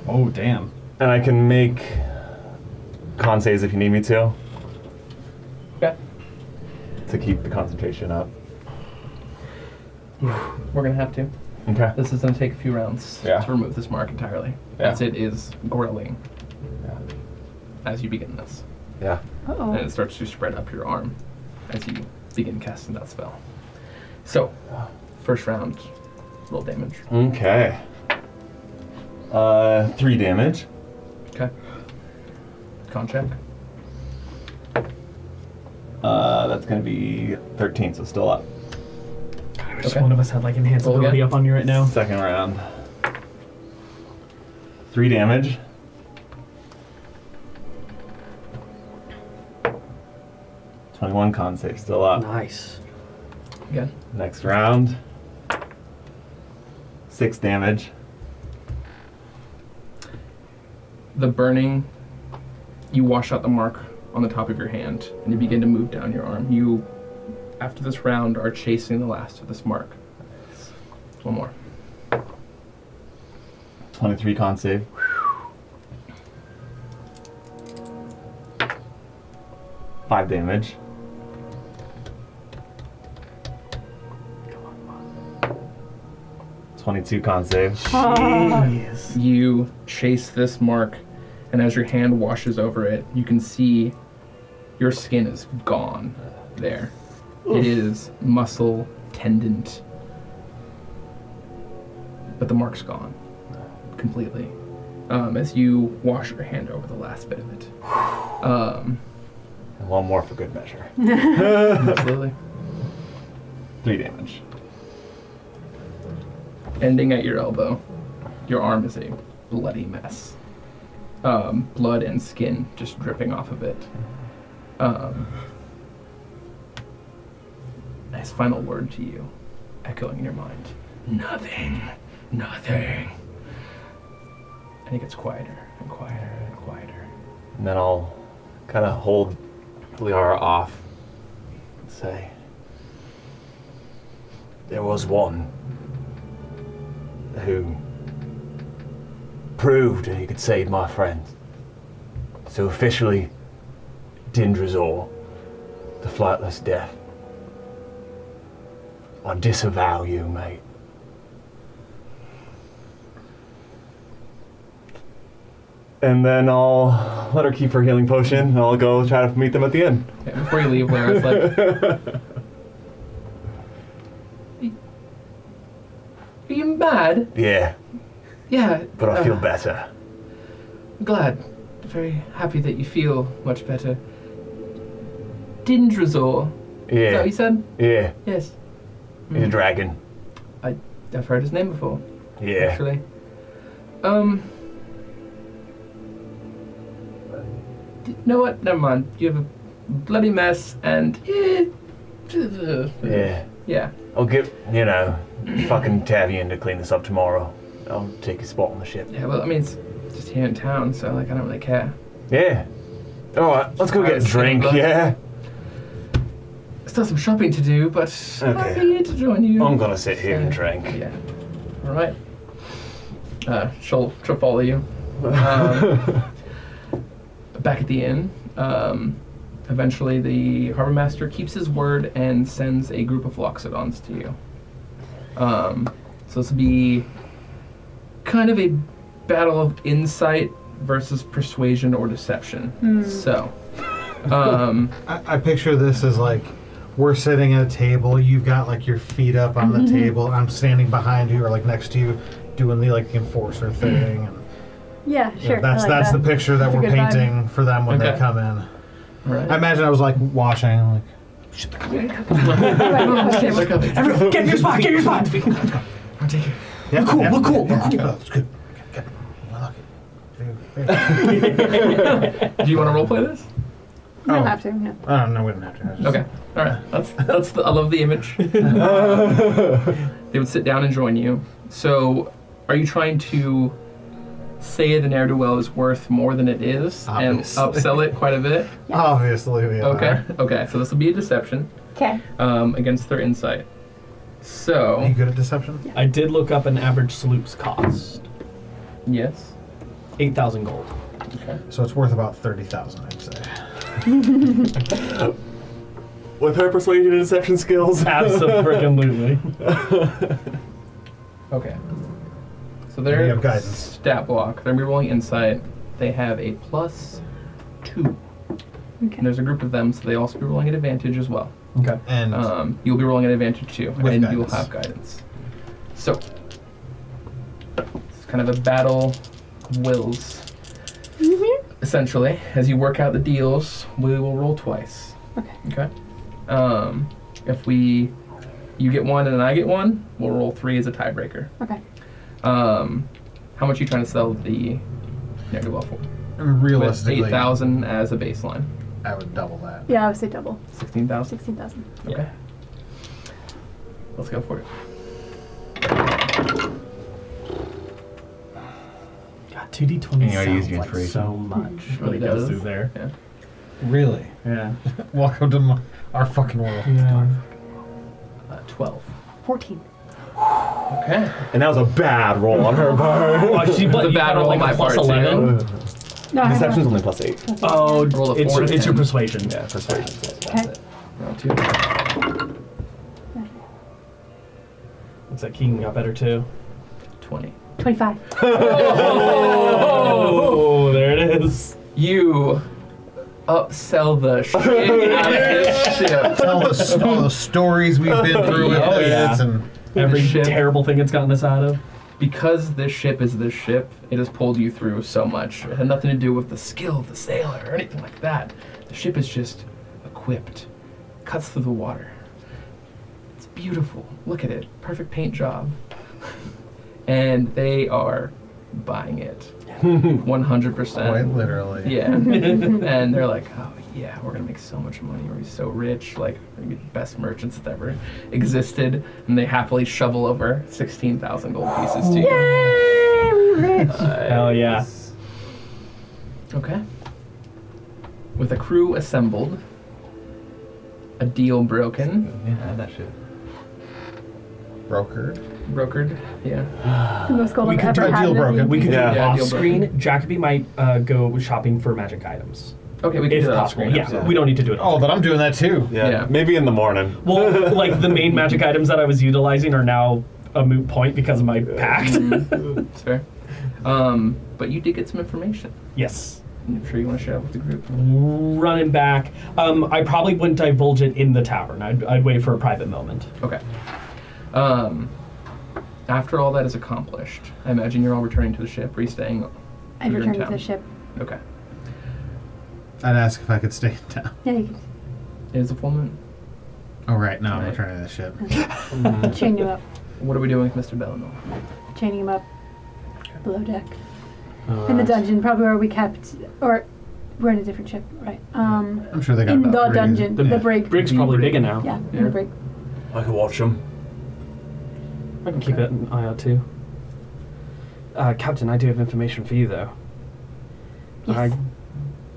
Oh, damn. And I can make con saves if you need me to Okay. keep the concentration up. We're gonna have to. Okay. This is gonna take a few rounds Yeah. to remove this mark entirely, Yeah. as it is growing Yeah. as you begin this, Yeah. Uh-oh. and it starts to spread up your arm as you begin casting that spell. So, first round, roll damage. Okay. 3 damage. Okay. Con check. That's gonna be 13, so still up. I wish Okay. one of us had like enhanced Roll ability again. up on you right now. Second round. 3 damage. (21) con save, still up. Nice. Again. Next round. 6 damage. The burning, you wash out the mark on the top of your hand, and you begin to move down your arm. You, after this round, are chasing the last of this mark. One more. 23 con save. Five damage. Come on. 22 con save. Jeez. You chase this mark, and as your hand washes over it, you can see your skin is gone there. It is muscle, tendon, but the mark's gone completely. As you wash your hand over the last bit of it. And one more for good measure. Absolutely. 3 damage. Ending at your elbow, your arm is a bloody mess. Blood and skin just dripping off of it. Nice final word to you, echoing in your mind. Nothing. Nothing. And it gets quieter and quieter and quieter. And then I'll kind of hold Liara off and say, there was one who proved he could save my friends. So officially, Dindrazor, the flightless death. I disavow you, mate. And then I'll let her keep her healing potion, and I'll go try to meet them at the end. Okay, before you leave, Lara's like, are you mad? Yeah, Yeah. but I feel better. Glad. Very happy that you feel much better. Dindrazor. Is that Yeah, what you said? yeah. Yes. He's a dragon. I've heard his name before, Yeah. actually. You know what? Never mind. You have a bloody mess, and Yeah. yeah. I'll get, fucking Tavian to clean this up tomorrow. I'll take a spot on the ship. Yeah. Well, I mean, it's just here in town, so like I don't really care. Yeah. Alright, let's go get a drink, yeah? Still some shopping to do, but Okay. happy to join you. I'm gonna sit here and drink. Yeah. All right. She'll follow you. Back at the inn, eventually the harbor master keeps his word and sends a group of Loxodons to you. So this will be kind of a battle of insight versus persuasion or deception. So, I picture this as like we're sitting at a table. You've got like your feet up on the table. I'm standing behind you or like next to you, doing the like enforcer thing. And, Yeah, you know, sure. that's I like that's that. the picture that That's a we're good vibe. painting for them when they Okay. come in. right. I imagine I was like watching, like Everyone, get in your spot. Get in your spot. yeah, cool, yeah, look cool, yeah, look cool. yeah, it's good. Good. I like it. Do you want to roleplay this? You don't Oh. have to. No. No, we don't have to. I just- Okay. All right. That's I love the image. They would sit down and join you. So, are you trying to say the ne'er-do-well is worth more than it is Obviously. and upsell it quite a bit? Obviously, we are. Okay. Okay. So this will be a deception Okay. against their insight. Are So you good at deception? I did look up an average sloop's cost. yes. 8,000 gold. Okay. So it's worth about 30,000, I'd say. With her persuasion and deception skills. Absolutely. Okay. So We their have guidance. stat block, they're rolling insight. They have a +2. Okay. And there's a group of them, so they also be rolling at advantage as well. Okay. And You'll be rolling at advantage too, With and you'll guidance. have guidance. So it's kind of a battle of wills. Essentially, as you work out the deals, we will roll twice. Okay. Okay. If you get one and I get one, we'll roll 3 as a tiebreaker. Okay. How much are you trying to sell the ne'er-do-well for? With realistically, 8,000 as a baseline. I would double that. Yeah, I would say double. 16,000. 16,000. Okay. Let's go for it. God, 2d20 And you already used sounds your like inspiration. so much when it Really goes does. through there. Yeah. Really? Yeah. Welcome to our fucking world. Yeah. 12. 14. Okay. And that was a bad roll on her part. Oh, she The you bad got roll like on my a plus part, too. 11. No, I Deception's have only +8. Oh, Roll a it's 4 your, and it's your 10. persuasion. Yeah, persuasion. Okay. Roll 2. Looks like Keegan got better too. 20. 25. Oh, there it is. You upsell the shit out of this ship. Tell us all the stories we've been through with Oh, yeah. this, and Every ship. terrible thing it's gotten us out of. Because this ship is this ship, it has pulled you through so much. It had nothing to do with the skill of the sailor or anything like that. The ship is just equipped. Cuts through the water. It's beautiful. Look at it. Perfect paint job. And they are buying it. 100%. quite literally. Yeah. And they're like, oh yeah, we're gonna make so much money. We're gonna be so rich. Like, we're gonna be the best merchants that ever existed. And they happily shovel over 16,000 gold pieces to you. Yay! We rich. Hell yeah. Nice. Okay. With a crew assembled, a deal broken, Yeah, that shit. brokered, yeah. The most gold We I've could ever do a had. deal in a broken. scene. We could Yeah. do Yeah, off deal screen. Jacoby might go shopping for magic items. Okay, we can If do that off possible. screen. Yeah, absolutely. we don't need to do it. Oh, then I'm doing that too. Yeah. Maybe in the morning. Well, like the main magic items that I was utilizing are now a moot point because of my pact. It's fair. But you did get some information. Yes. I'm sure you want to share it with the group. Running back. I probably wouldn't divulge it in the tavern. I'd wait for a private moment. Okay. After all that is accomplished, I imagine you're all returning to the ship. Are you staying? I you're in returned to town? the ship. Okay. I'd ask if I could stay in town. Yeah, you It is a full moon. Oh, right. No, I'm Right. returning to the ship. can chain you up. What are we doing with Mr. Bellinor? Chaining him up. Below deck. In the dungeon, probably where we kept. Or we're in a different ship, right? I'm sure they got In the about dungeon. The The brig. Brig's probably bigger now. Yeah, in Yeah. the brig. I could watch them. I can keep it an eye out too. Captain, I do have information for you though. Yes. I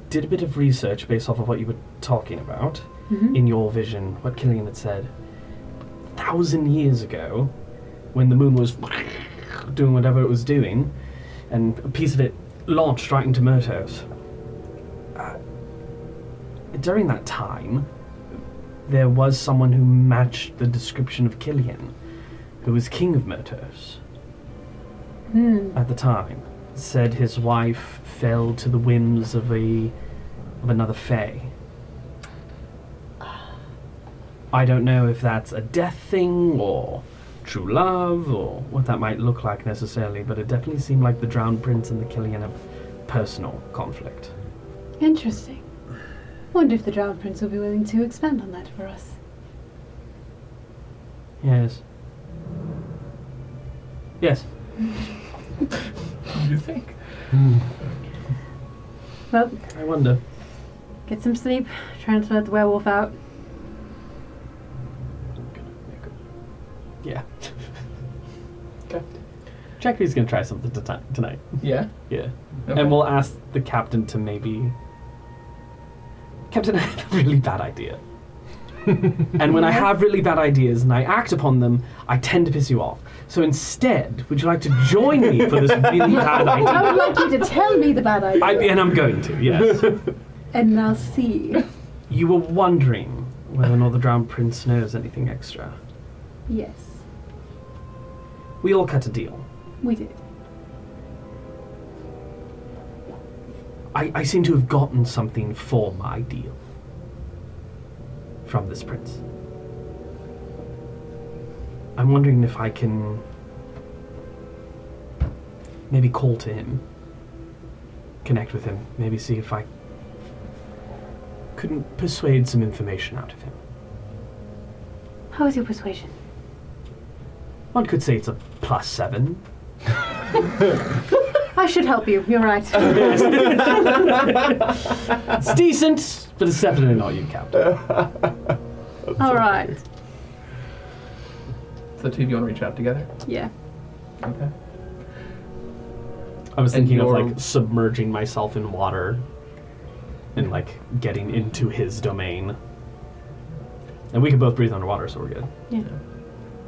did a bit of research based off of what you were talking about Mhm. in your vision, what Killian had said. 1,000 years ago, when the moon was doing whatever it was doing, and a piece of it launched right into Myrtos. During that time, there was someone who matched the description of Killian. who was king of Myrtos Hmm. at the time, said his wife fell to the whims of another fae. I don't know if that's a death thing or true love or what that might look like necessarily, but it definitely seemed like the drowned prince and the Killian have personal conflict. Interesting. Wonder if the Drowned Prince will be willing to expand on that for us. Yes. Yes. You think? Well, I wonder. get some sleep. Try not to let the werewolf out. Yeah. Okay. Jackie's gonna try something tonight. Yeah. Yeah. Okay. And we'll ask the captain to maybe... Captain, I have a really bad idea. And when I have really bad ideas and I act upon them, I tend to piss you off. So instead, would you like to join me for this really bad I idea? would like you to tell me the bad idea. And I'm going to, yes. And I'll see. You were wondering whether or not the Drowned Prince knows anything extra. Yes, We all cut a deal. we did. I seem to have gotten something for my deal from this prince. I'm wondering if I can maybe call to him, connect with him, maybe see if I couldn't persuade some information out of him. How is your persuasion? One could say it's a +7. I should help you. You're right. It's decent, but it's definitely not you, Captain. All right. So the two of you want to reach out together? Yeah. Okay. I was And thinking of you're- like submerging myself in water and like getting into his domain. And we can both breathe underwater, so we're good. Yeah.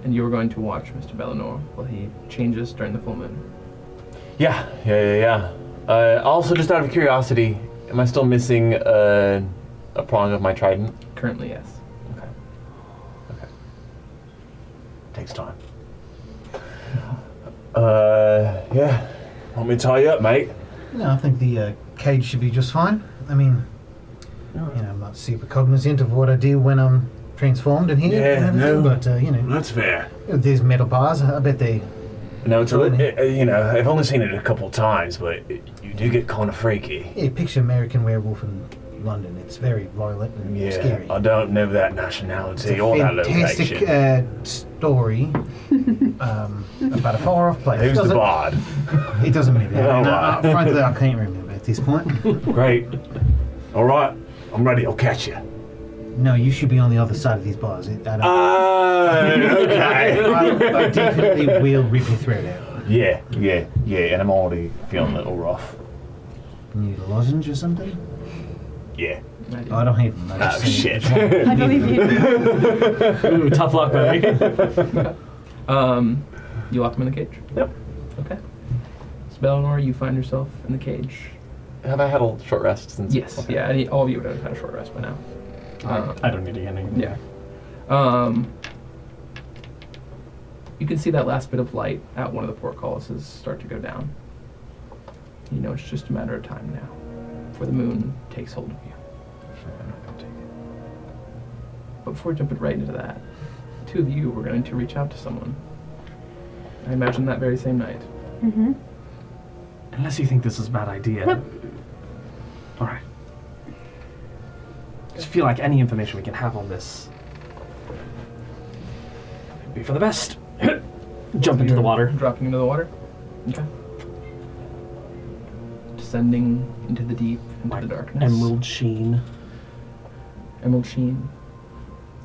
And you were going to watch Mr. Bellinor while he changes during the full moon. Yeah. Also, just out of curiosity, am I still missing a prong of my trident? Currently, yes. Okay. Takes time. Yeah. Want me to tie you up, mate? No, I think the cage should be just fine. I mean, I'm not super cognizant of what I do when I'm transformed in here Yeah, and everything, no. but, That's fair. there's metal bars. I bet they... No, it's I've only seen it a couple times, but you do get kind of freaky. Yeah, picture American Werewolf in London. It's very violent and Yeah, scary. I don't know that nationality It's a or that fantastic location. story about a far-off place. Who's the Doesn't- bard? It doesn't matter. Oh, And right. frankly, I can't remember at this point. Great. All right, I'm ready. I'll catch you. No, you should be on the other side of these bars. I don't. Okay. I definitely will rip your throat out. Yeah, and I'm already feeling a little rough. You need a lozenge or something? Yeah. Oh, I don't have them. I Oh, just seen shit. it. I believe you. Ooh, tough luck, buddy. You lock him in the cage? Yep. Okay. So Bellinor, you find yourself in the cage. Have I had a short rest since? Yes. Okay. Yeah. All of you would have had a short rest by now. I don't need to get anything. Yeah. You can see that last bit of light at one of the portcullises start to go down. You know it's just a matter of time now before the moon takes hold of you. But before jumping right into that, the two of you were going to reach out to someone. I imagine that very same night. Mm-hmm. Unless you think this is a bad idea. Nope. All right. Just feel like any information we can have on this would be for the best. Jump into the water. Dropping into the water? Okay. Descending into the deep, into the darkness. Emerald sheen. Emerald sheen.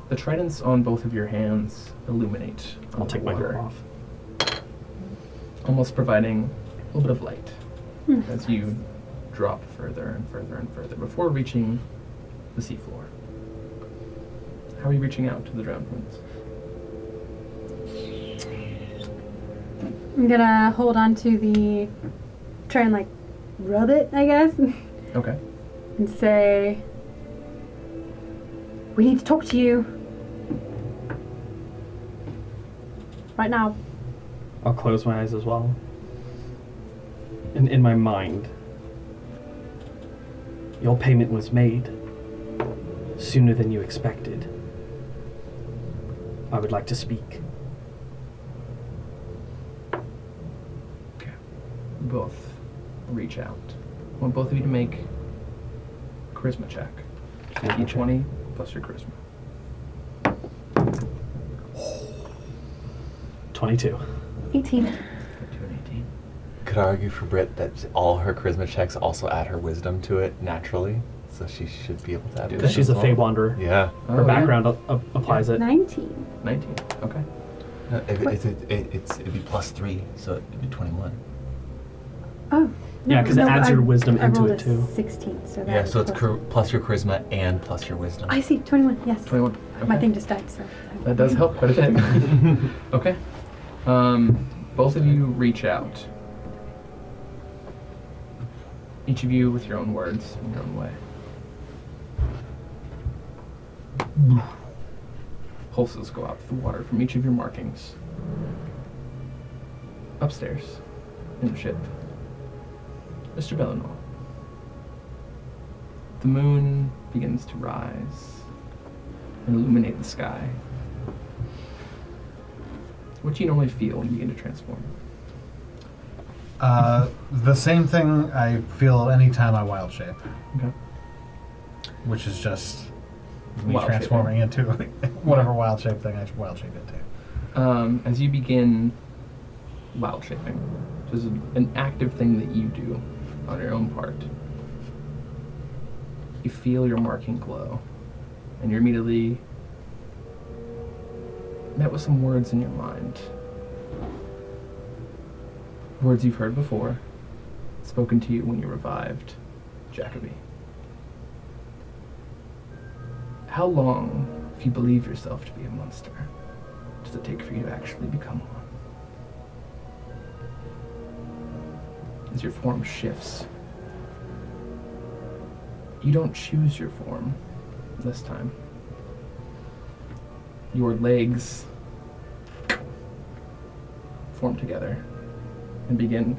The tridents on both of your hands illuminate. I'll take my water, glove off. almost providing a little bit of light Hmm. as you drop further and further and further before reaching the seafloor. How are you reaching out to the drowned ones? I'm gonna hold on to try and rub it, I guess, Okay. and say, "We need to talk to you." Right now. I'll close my eyes as well. In my mind, your payment was made sooner than you expected. I would like to speak. Okay. Both reach out. I want both of you to make a charisma check. D20 plus your charisma. 22. 18. 22 and 18. Could I argue for Britt that all her charisma checks also add her wisdom to it naturally? So she should be able to add Do wisdom. Because she's a as Fey well. Wanderer. Yeah. Her background applies it. 19. 19. Okay. No, it'd be +3, so it'd be 21. Oh. Yeah, because it no, adds I- your wisdom I into rolled it a too. 16, so that Yeah, was so it's plus- plus your charisma and plus your wisdom. I see, 21, yes. 21. My Okay. thing just died, so. That does help quite a bit. Okay. Both of you reach out. Each of you with your own words, in your own way. Pulses go out of the water from each of your markings. Upstairs, in the ship, Mr. Bellinor. The moon begins to rise and illuminate the sky. What do you normally feel when you begin to transform? The same thing I feel anytime I wild shape, Okay. which is just me Wild transforming into whatever wild shape thing I wild shape into. As you begin wild shaping, which is an active thing that you do on your own part, you feel your marking glow, and you're immediately met with some words in your mind. Words you've heard before, spoken to you when you revived Jacoby. How long, if you believe yourself to be a monster, does it take for you to actually become one? As your form shifts, you don't choose your form this time. Your legs form together and begin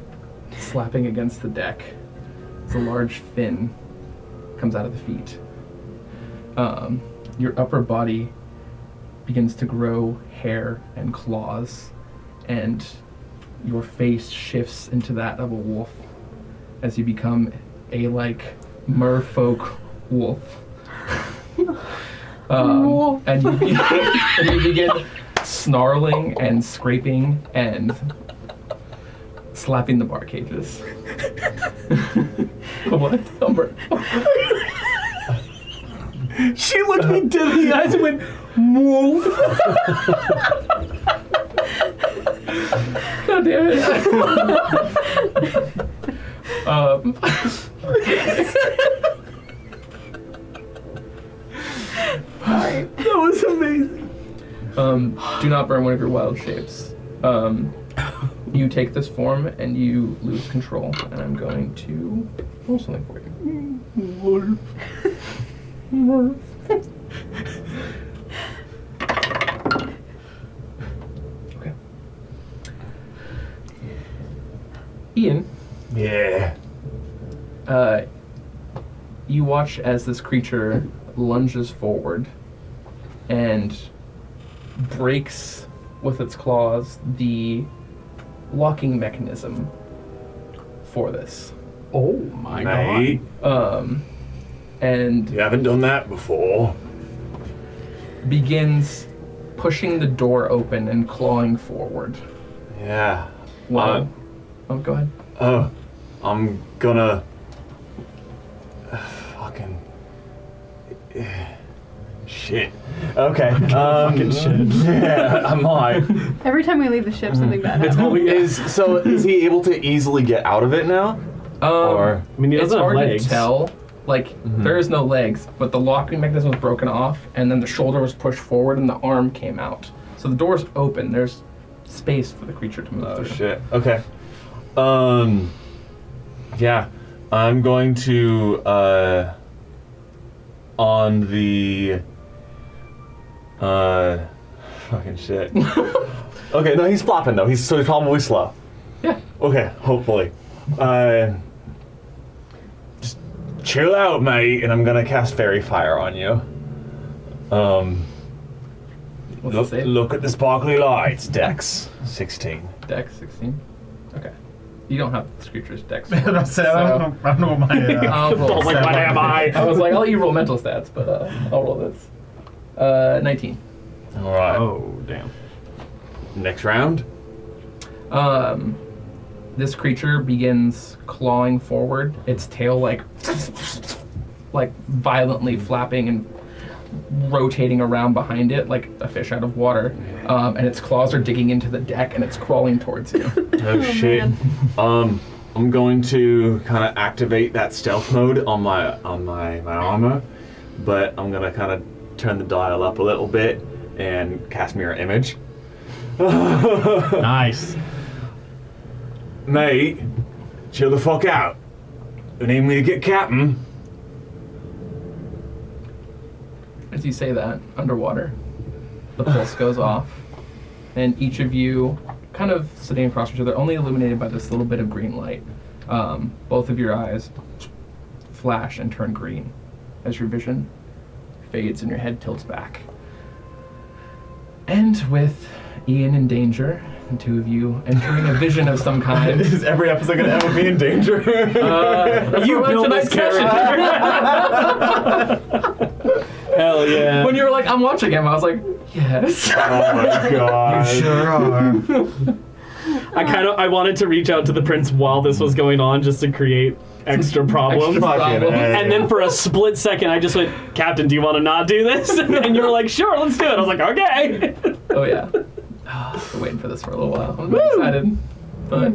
slapping against the deck as a large fin comes out of the feet. Your upper body begins to grow hair and claws, and your face shifts into that of a wolf as you become a merfolk wolf. And you begin snarling and scraping and slapping the bar cages. What? She looked me dead in the eyes and went, "Move." God damn it. That was amazing. Do not burn one of your wild shapes. You take this form and you lose control, and I'm going to roll something for you. Okay. Ian, Yeah. you watch as this creature lunges forward and breaks with its claws the locking mechanism for this. Oh my Mate, And you haven't done that before. begins pushing the door open and clawing forward. Yeah. Wow. Oh, go ahead. Oh, I'm gonna fucking shit. Okay. Fucking shit. Yeah, I might. Every time we leave the ship, something bad It's happens. all we Is he able to easily get out of it now? Or I mean, he It's doesn't have hard legs. to tell. There is no legs, but the locking mechanism was broken off, and then the shoulder was pushed forward, and the arm came out. So the door's open. There's space for the creature to move oh through. shit. Okay. Yeah, I'm going to on the fucking shit. Okay, no, he's flopping though. He's probably slow. Yeah. Okay, hopefully. Just chill out, mate, and I'm gonna cast Fairy Fire on you. What's the save? Look at the sparkly lights, Dex. 16. Dex 16. Okay. You don't have this creature's Dex. I don't know what my. I'll roll. Like, what am I? I was like, I'll let you roll mental stats, but I'll roll this. 19. All right. Oh, damn. Next round. This creature begins clawing forward. Its tail like violently flapping and rotating around behind it like a fish out of water. And its claws are digging into the deck and it's crawling towards you. Oh shit. man. I'm going to kind of activate that stealth mode on my armor, but I'm gonna kind of turn the dial up a little bit and cast mirror image. Nice. Mate, chill the fuck out. You need me to get captain? As you say that, underwater, the pulse goes off, and each of you, kind of sitting across each other, only illuminated by this little bit of green light. Both of your eyes flash and turn green as your vision fades and your head tilts back. And with Ian in danger, the two of you entering a vision of some kind. Is every episode gonna ever be in danger? You build this character. Hell yeah. When you were like, I'm watching him, I was like, yes. Oh my god. You sure are. I wanted to reach out to the prince while this was going on just to create extra problems. Extra Fucking problems. A. And then for a split second, I just went, Captain, do you want to not do this? And you were like, sure, let's do it. I was like, okay. Oh yeah. I've been waiting for this for a little while. I'm really excited. But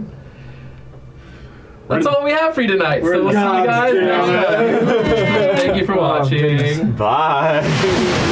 that's all we have for you tonight. So we'll see you guys next time. Thank you for watching. Bye.